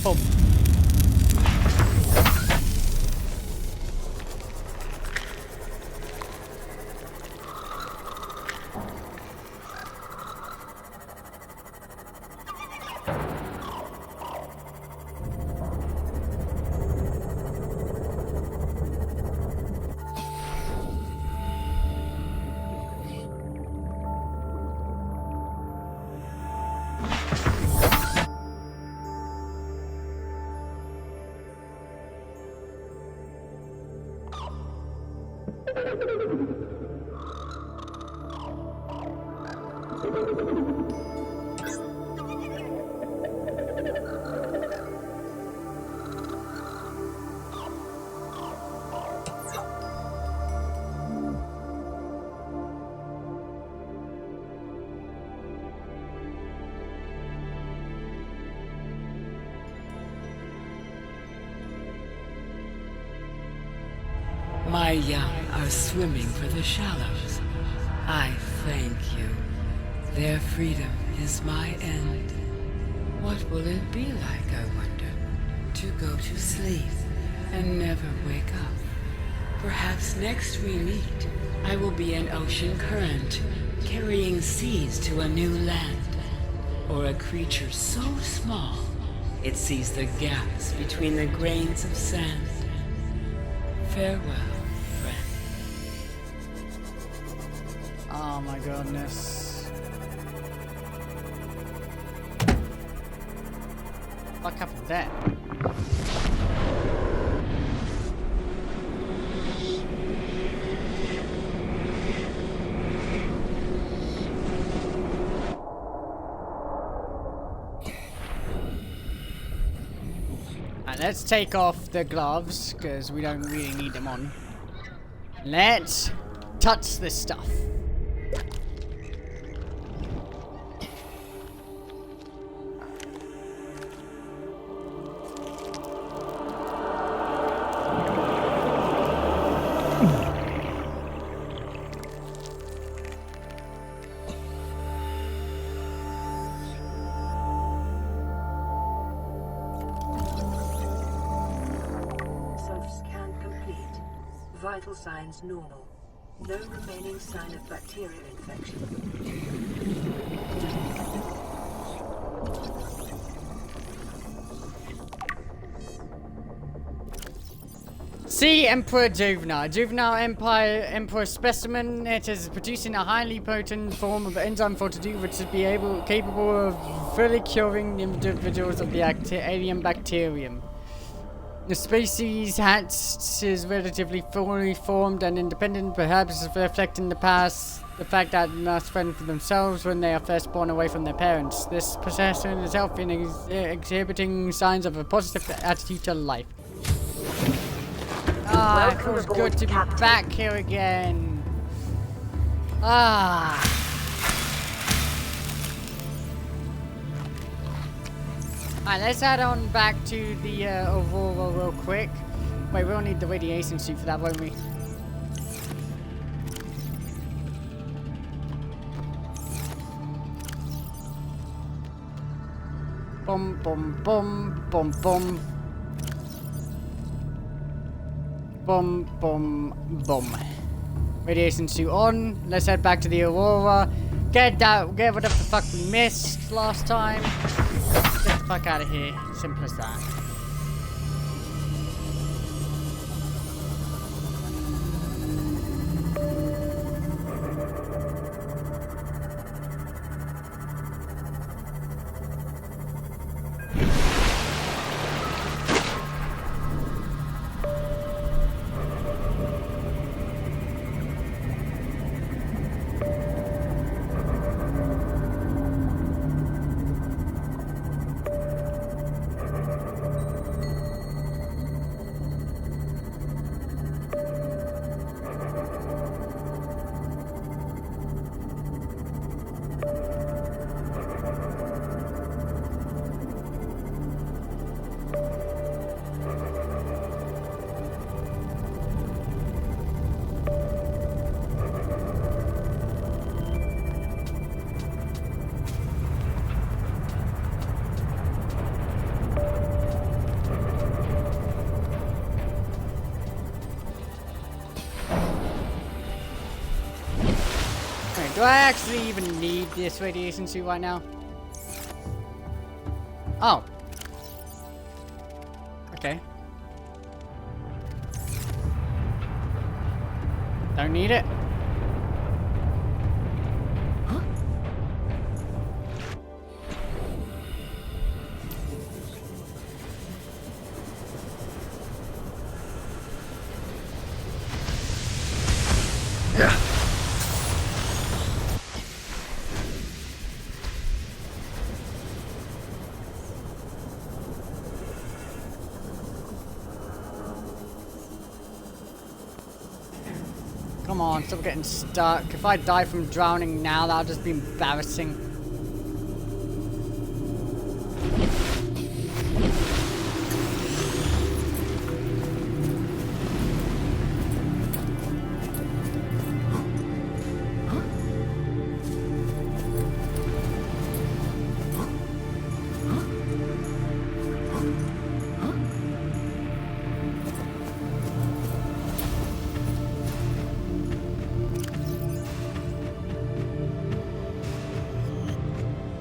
Boom. My young are swimming for the shallows. I thank you. Their freedom is my end. What will it be like, I wonder, to go to sleep and never wake up? Perhaps next we meet, I will be an ocean current, carrying seas to a new land. Or a creature so small, it sees the gaps between the grains of sand. Farewell. Oh my goodness. Fuck up with that. Alright, let's take off the gloves because we don't really need them on. Let's touch this stuff. Self-scan complete. Vital signs normal. No remaining sign of bacterial infection. See Emperor Juvenile. Juvenile Emperor specimen. It is producing a highly potent form of enzyme fortitude which is capable of fully curing the individuals of the alien bacterium. The species hatched is relatively fully formed and independent, perhaps reflecting the fact that must fend for themselves when they are first born away from their parents. This possession is healthy and exhibiting signs of a positive attitude to life. Ah, it feels good to be back here again. Ah. Alright, let's head on back to the Aurora real quick. Wait, we'll need the radiation suit for that, won't we? Boom, boom, boom, boom, boom. Boom, boom, boom. Radiation suit on. Let's head back to the Aurora. Get whatever the fuck we missed last time. Get the fuck out of here. Simple as that. Do I actually even need this radiation suit right now? Oh. Okay. Don't need it. Yeah. Come on, stop getting stuck. If I die from drowning now, that'll just be embarrassing.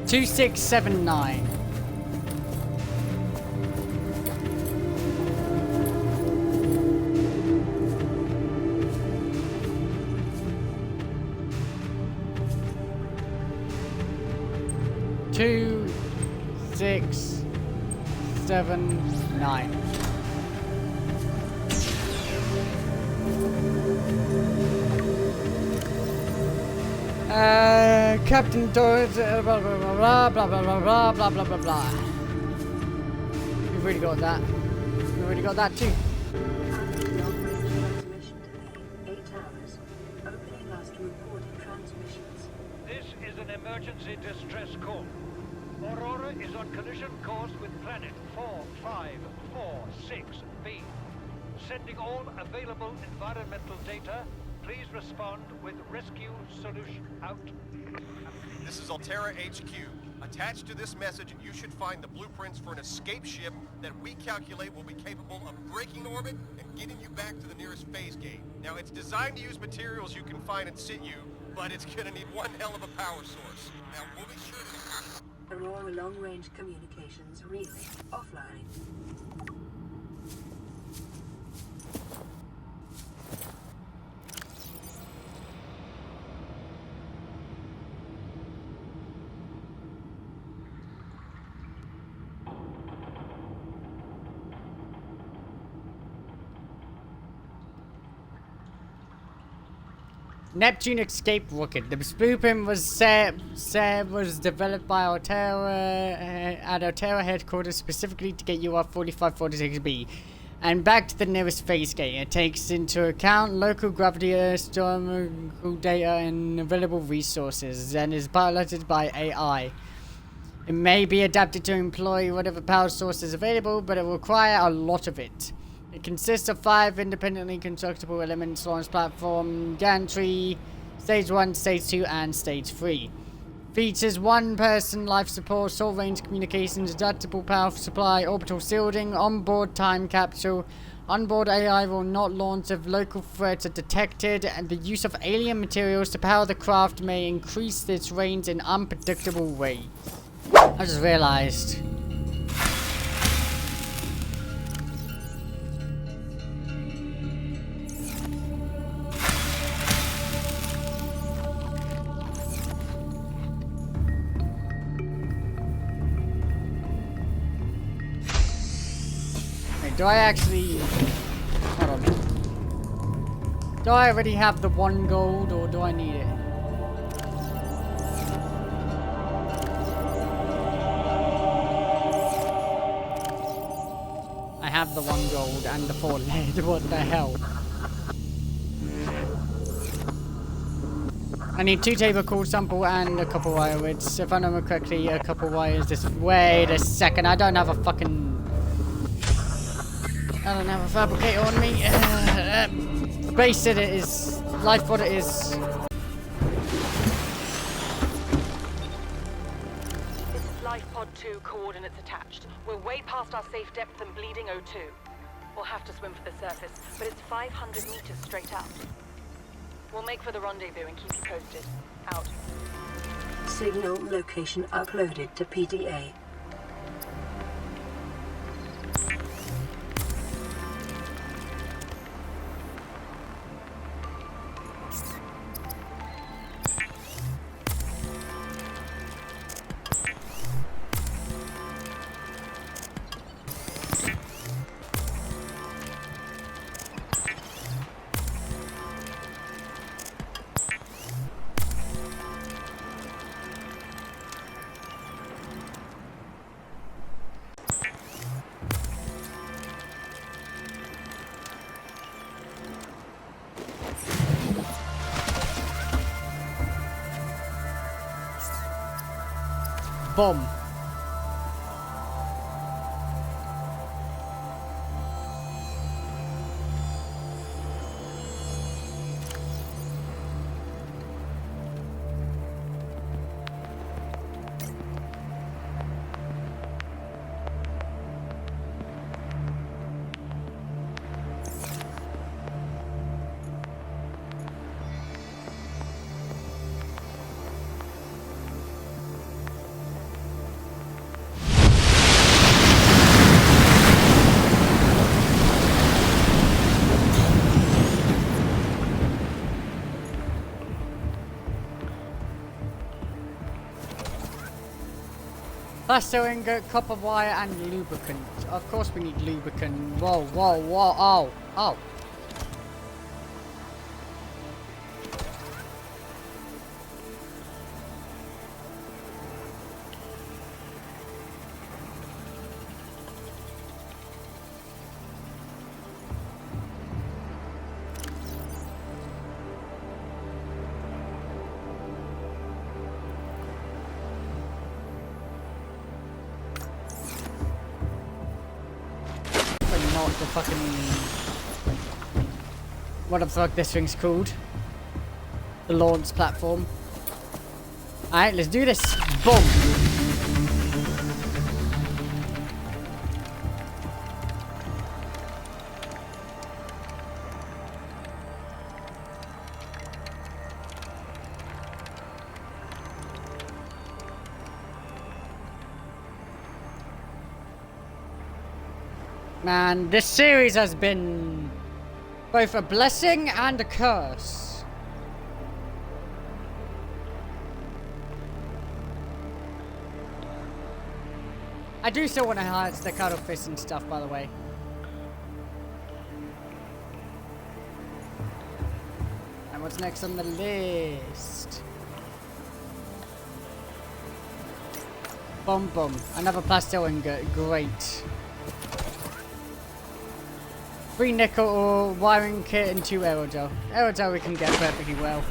Two, 6, 7, 9. Two, 6, 7, 9. Captain Doris, blah blah blah blah blah blah blah blah blah blah blah. You've already got that. You've already got that too. Transmission delay 8 hours. Opening us to reported transmissions. This is an emergency distress call. Aurora is on collision course with planet 4546b. Sending all available environmental data. Please respond with rescue solution out. This is Altera HQ. Attached to this message, you should find the blueprints for an escape ship that we calculate will be capable of breaking orbit and getting you back to the nearest phase gate. Now, it's designed to use materials you can find in situ, but it's gonna need one hell of a power source. Now, we'll be sure to... Aurora long-range communications relay offline. Neptune escape rocket. The blueprint was developed by Altera at Altera headquarters specifically to get you off 4546b and back to the nearest phase gate. It takes into account local gravity, astronomical data, and available resources, and is piloted by AI. It may be adapted to employ whatever power source is available, but it will require a lot of it. It consists of 5 independently constructible elements: launch platform, gantry, stage 1, stage 2, and stage 3. Features 1-person life support, short-range communications, adaptable power supply, orbital shielding, onboard time capsule. Onboard AI will not launch if local threats are detected, and the use of alien materials to power the craft may increase its range in unpredictable ways. I just realized. Do I actually... Hold on. Do I already have the 1 gold, or do I need it? I have the 1 gold and the 4 lead. What the hell? I need 2 table core sample and a couple wire widths. If I remember correctly, a couple wires this... Wait a second, I don't have a fucking... I don't have a fabricator on me. Base it is. Life what it is. This is Life Pod 2 coordinates attached. We're way past our safe depth and bleeding O2. We'll have to swim for the surface, but it's 500 meters straight out. We'll make for the rendezvous and keep you posted. Out. Signal location uploaded to PDA. Bomb. Plaster ingot, copper wire, and lubricant. Of course we need lubricant. Whoa, whoa, whoa, oh, oh. Not the fucking... what the fuck this thing's called. The launch platform. Alright, let's do this. Boom! Man, this series has been both a blessing and a curse. I do still want to highlight the cuttlefish and stuff, by the way. And what's next on the list? Boom, boom. Another pastel ingot. Great. 3 nickel ore, wiring kit, and 2 aerogel. Aerogel we can get perfectly well.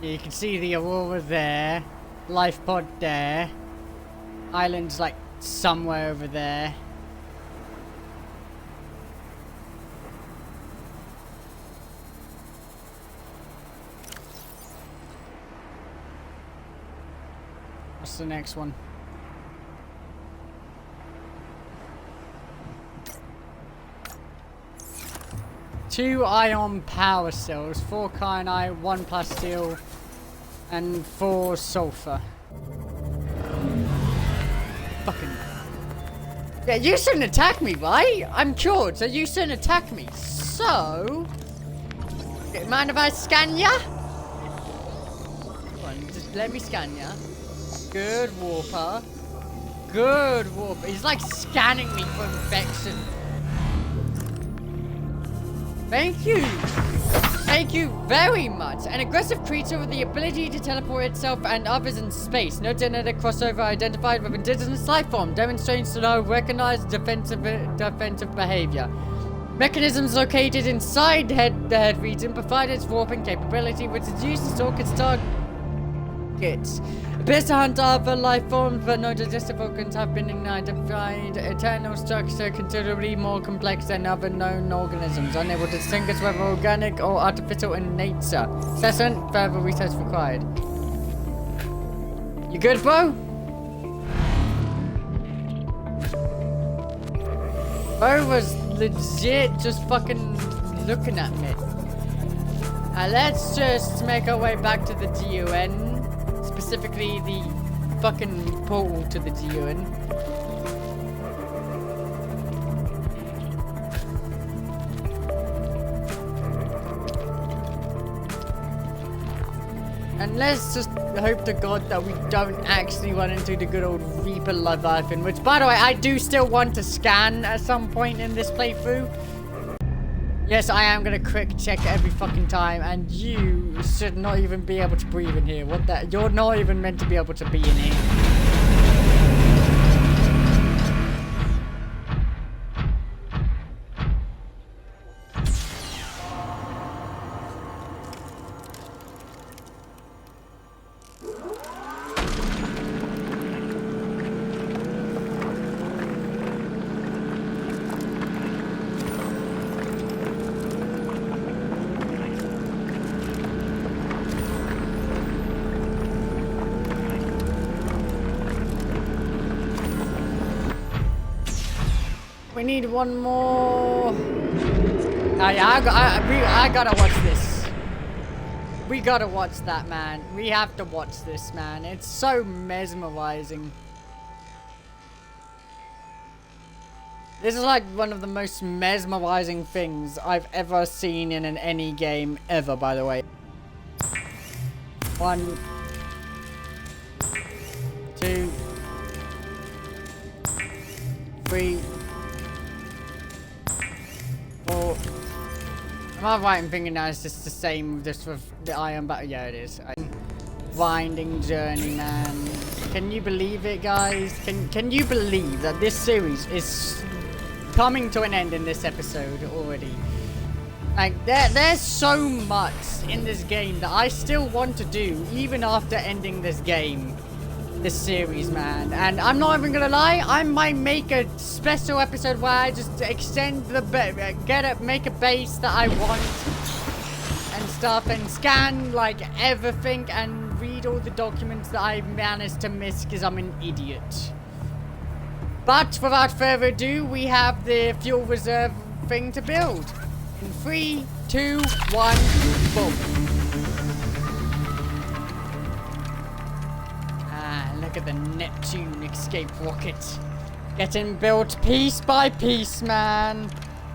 You can see the Aurora there, life pod there, island's like somewhere over there. What's the next one? Two ion power cells, 4 kyanite, 1 plasteel, and 4 sulfur. Fucking. Yeah, you shouldn't attack me, right? I'm cured, so you shouldn't attack me. So... Okay, mind if I scan ya? Come on, just let me scan ya. Good warper. Good warper. He's like scanning me for infection. Thank you. Thank you very much. An aggressive creature with the ability to teleport itself and others in space. No genetic crossover identified with indigenous life form. Demonstrates to know recognized defensive behavior. Mechanisms located inside the head region provide its warping capability, which is used to stalk its targets. Appears to hunt other life forms, but no digestive organs have been identified. Internal structure considerably more complex than other known organisms, unable to distinguish whether organic or artificial in nature. Assessment, further research required. You good, bro? Bro was legit just fucking looking at me. Let's just make our way back to the GUN. Specifically the fucking portal to the GUN. And let's just hope to God that we don't actually run into the good old Reaper Leviathan, which, by the way, I do still want to scan at some point in this playthrough. Yes, I am gonna quick check every fucking time, and you should not even be able to breathe in here. What the? You're not even meant to be able to be in here. We need one more. I gotta watch this. We gotta watch that, man. We have to watch this, man. It's so mesmerizing. This is like one of the most mesmerizing things I've ever seen in any game ever, by the way. 1, 2, 3, 4. Am I right in thinking that it's just the same just with the iron battle? Yeah, it is. Winding journey, man. Can you believe it, guys? Can you believe that this series is coming to an end in this episode already? Like, there's so much in this game that I still want to do even after ending this game. This series, man. And I'm not even gonna lie, I might make a special episode where I just extend the make a base that I want and stuff, and scan like everything and read all the documents that I managed to miss because I'm an idiot. But without further ado, we have the fuel reserve thing to build. In 3, 2, 1, boom. Look at the Neptune escape rocket. Getting built piece by piece, man.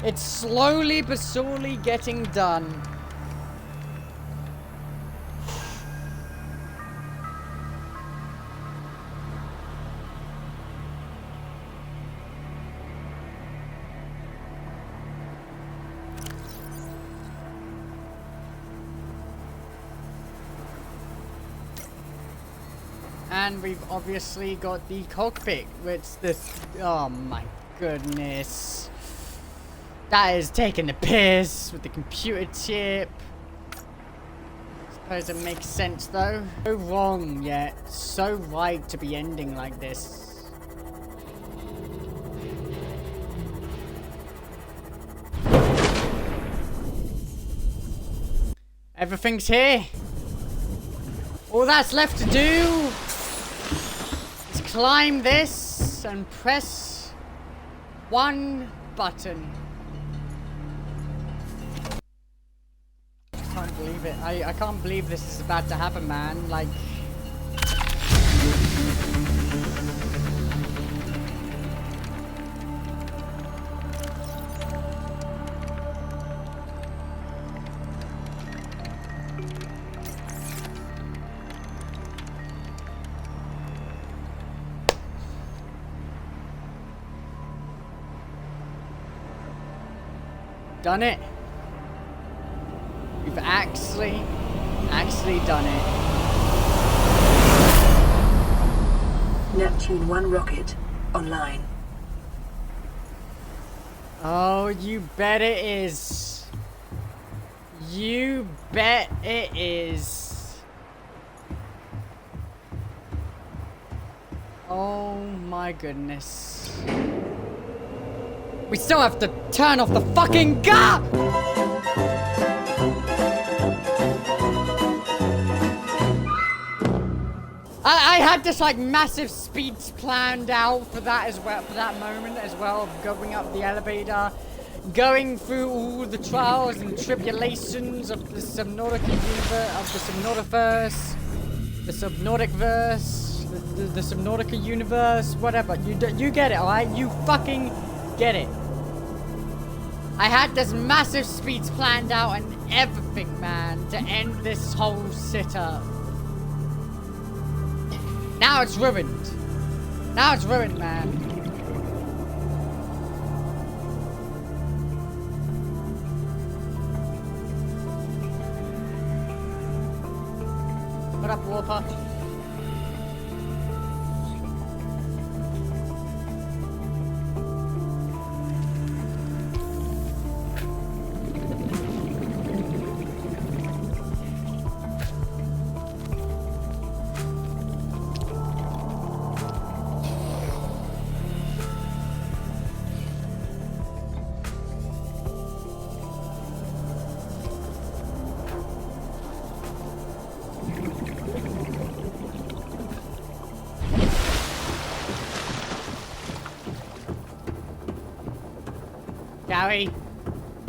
It's slowly but surely getting done. And we've obviously got the cockpit, which oh my goodness. That is taking the piss with the computer chip. Suppose it makes sense though. So wrong yet so right to be ending like this. Everything's here. All that's left to do is climb this and press one button. I can't believe it. I can't believe this is about to happen, man. Like, done it. We've actually done it. Neptune 1 rocket online. Oh, you bet it is. You bet it is. Oh my goodness. We still have to turn off the fucking gun! I had this like massive speeds planned out for that as well, for that moment as well, of going up the elevator, going through all the trials and tribulations of the Subnautica universe, of the Subnautiverse, the Subnauticverse, the Subnautica universe, whatever. You get it, alright? You fucking get it. I had this massive speeds planned out and everything, man, to end this whole sit-up. Now it's ruined. Now it's ruined, man. What up, Warper?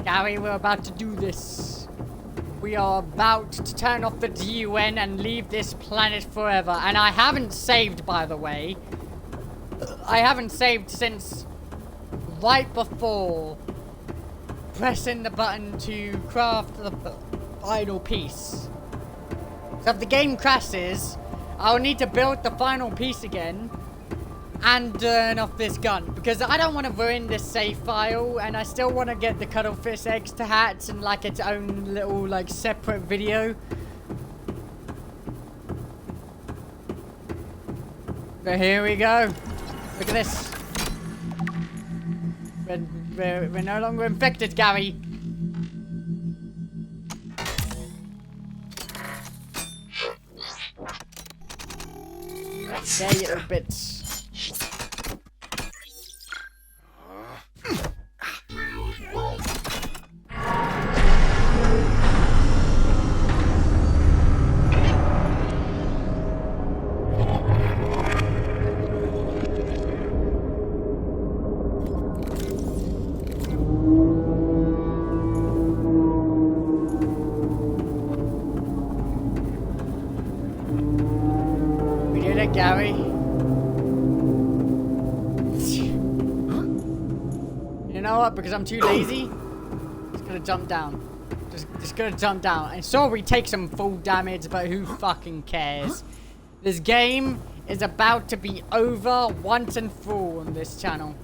Gary, we're about to do this. We are about to turn off the DUN and leave this planet forever. And I haven't saved, by the way. I haven't saved since right before pressing the button to craft the final piece. So if the game crashes, I'll need to build the final piece again and turn off this gun, because I don't want to ruin this save file, and I still want to get the cuttlefish eggs to hatch and like its own little like separate video. But here we go. Look at this. We're no longer infected, Gary. There, you little bits. Gary. You know what? Because I'm too lazy, just gonna jump down. Just gonna jump down. And sure, we take some full damage, but who fucking cares? This game is about to be over once and for all on this channel.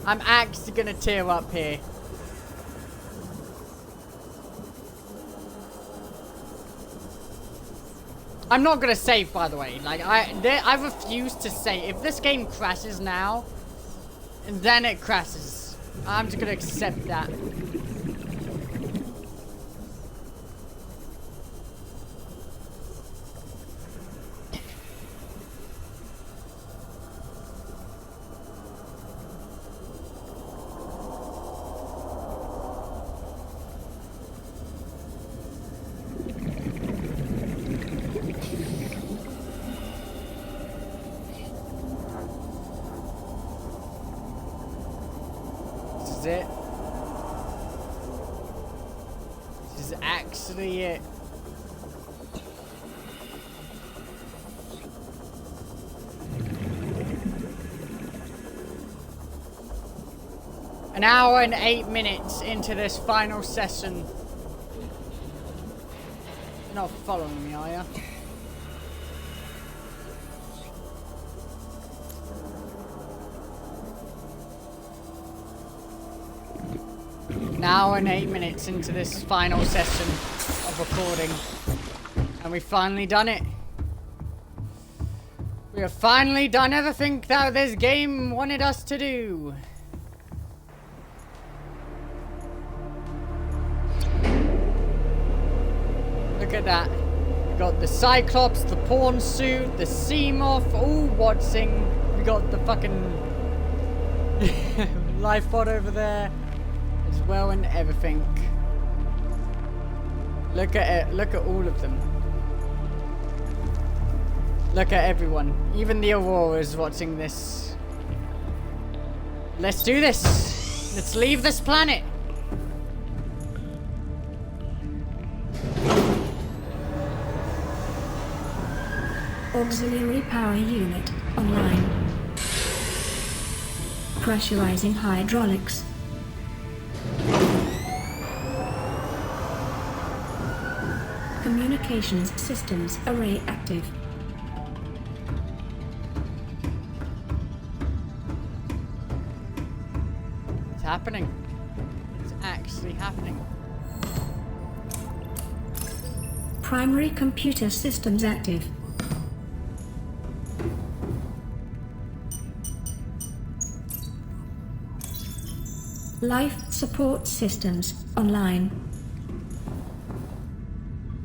I'm actually gonna tear up here. I'm not gonna save, by the way. Like, I refuse to save. If this game crashes now, then it crashes. I'm just gonna accept that. It. This is actually it. An hour and 8 minutes into this final session. You're not following me, are you? An hour and 8 minutes into this final session of recording. And we've finally done it. We have finally done everything that this game wanted us to do. Look at that. We got the Cyclops, the Pawn Suit, the Seamoth, all watching. We got the fucking life pod over there as well and everything. Look at it. Look at all of them. Look at everyone. Even the Aurora is watching this. Let's do this. Let's leave this planet. Auxiliary power unit online. Pressurizing hydraulics. Communications systems array active. It's happening. It's actually happening. Primary computer systems active. Life support systems online.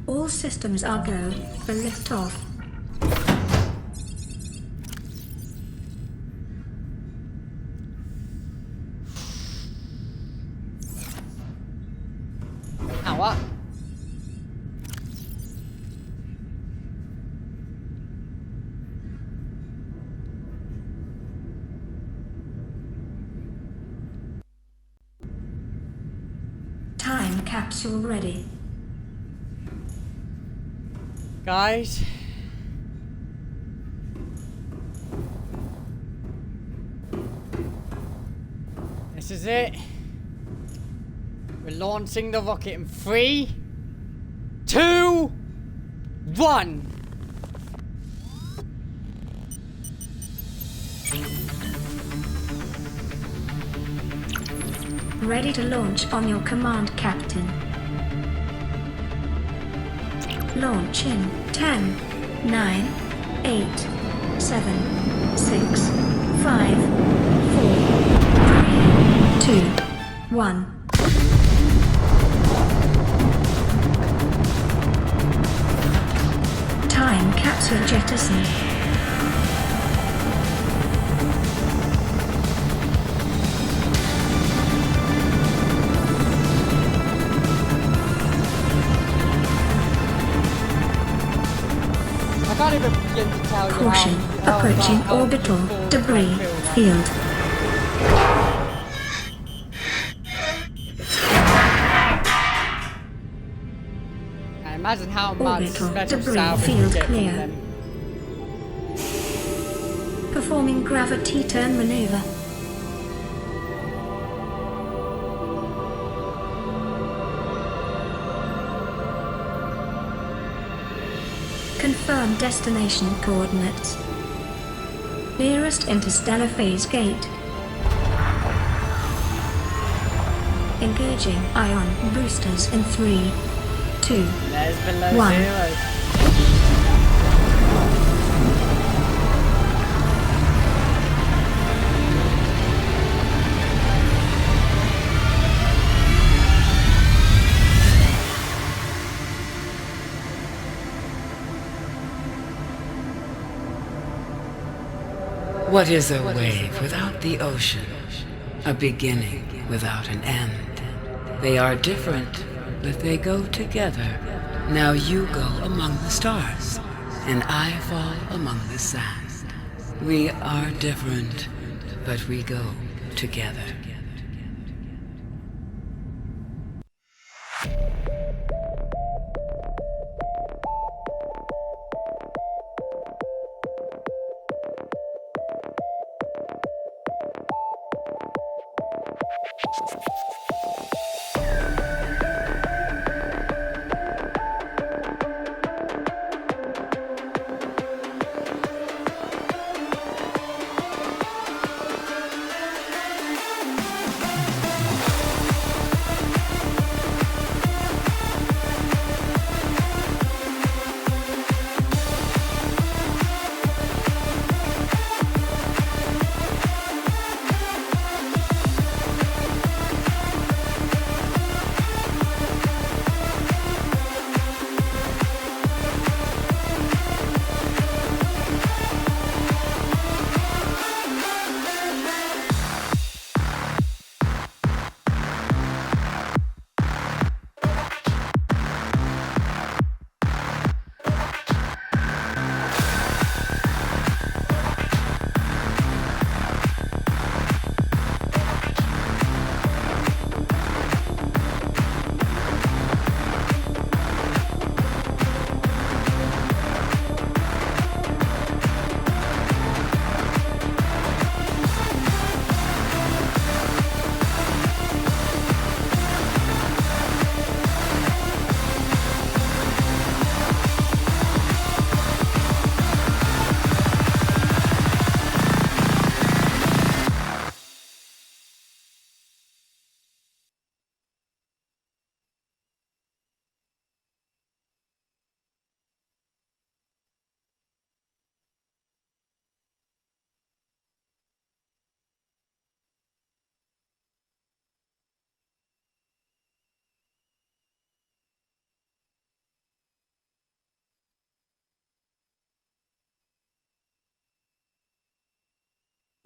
All systems are go for liftoff. Ow, what? Time capsule ready. Guys. This is it. We're launching the rocket in 3, 2, 1. Ready to launch on your command, Captain. Launch in 10, 9, 8, 7, 6, 5, 4, 3, 2, 1. Time capsule jettisoned. I can't even begin to tell you Caution, approaching how orbital beautiful debris I feel. field. I imagine how much Orbital special debris salvage you field get clear. from them. Performing gravity turn maneuver. Confirm destination coordinates. Nearest interstellar phase gate. Engaging ion boosters in 3, 2, There's below 1. zero. What is a wave without the ocean? A beginning without an end. They are different, but they go together. Now you go among the stars, and I fall among the sand. We are different, but we go together.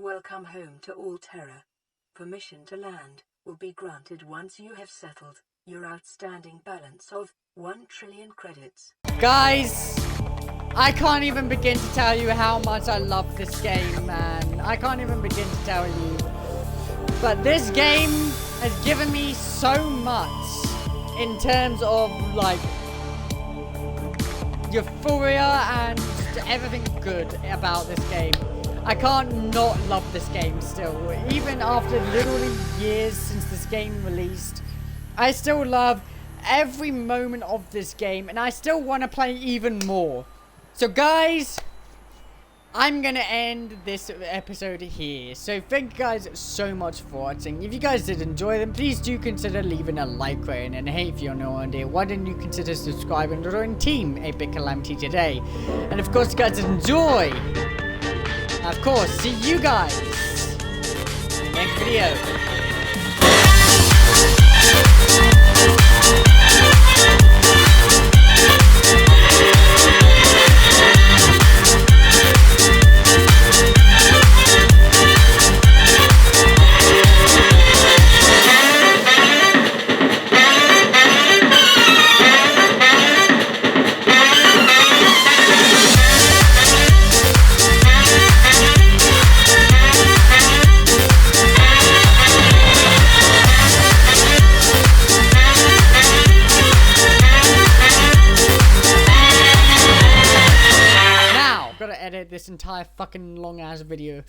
Welcome home to Alterra. Permission to land will be granted once you have settled your outstanding balance of 1 trillion credits. Guys, I can't even begin to tell you how much I love this game, man. I can't even begin to tell you. But this game has given me so much in terms of, like, euphoria and just everything good about this game. I can't not love this game still. Even after literally years since this game released, I still love every moment of this game, and I still want to play even more. So guys, I'm gonna end this episode here. So thank you guys so much for watching. If you guys did enjoy them, please do consider leaving a like rating. And hey, if you're no idea, why didn't you consider subscribing to join Team Epic Calamity today? And of course, guys, enjoy. Of course, see you guys in the next video. Edit this entire fucking long ass video.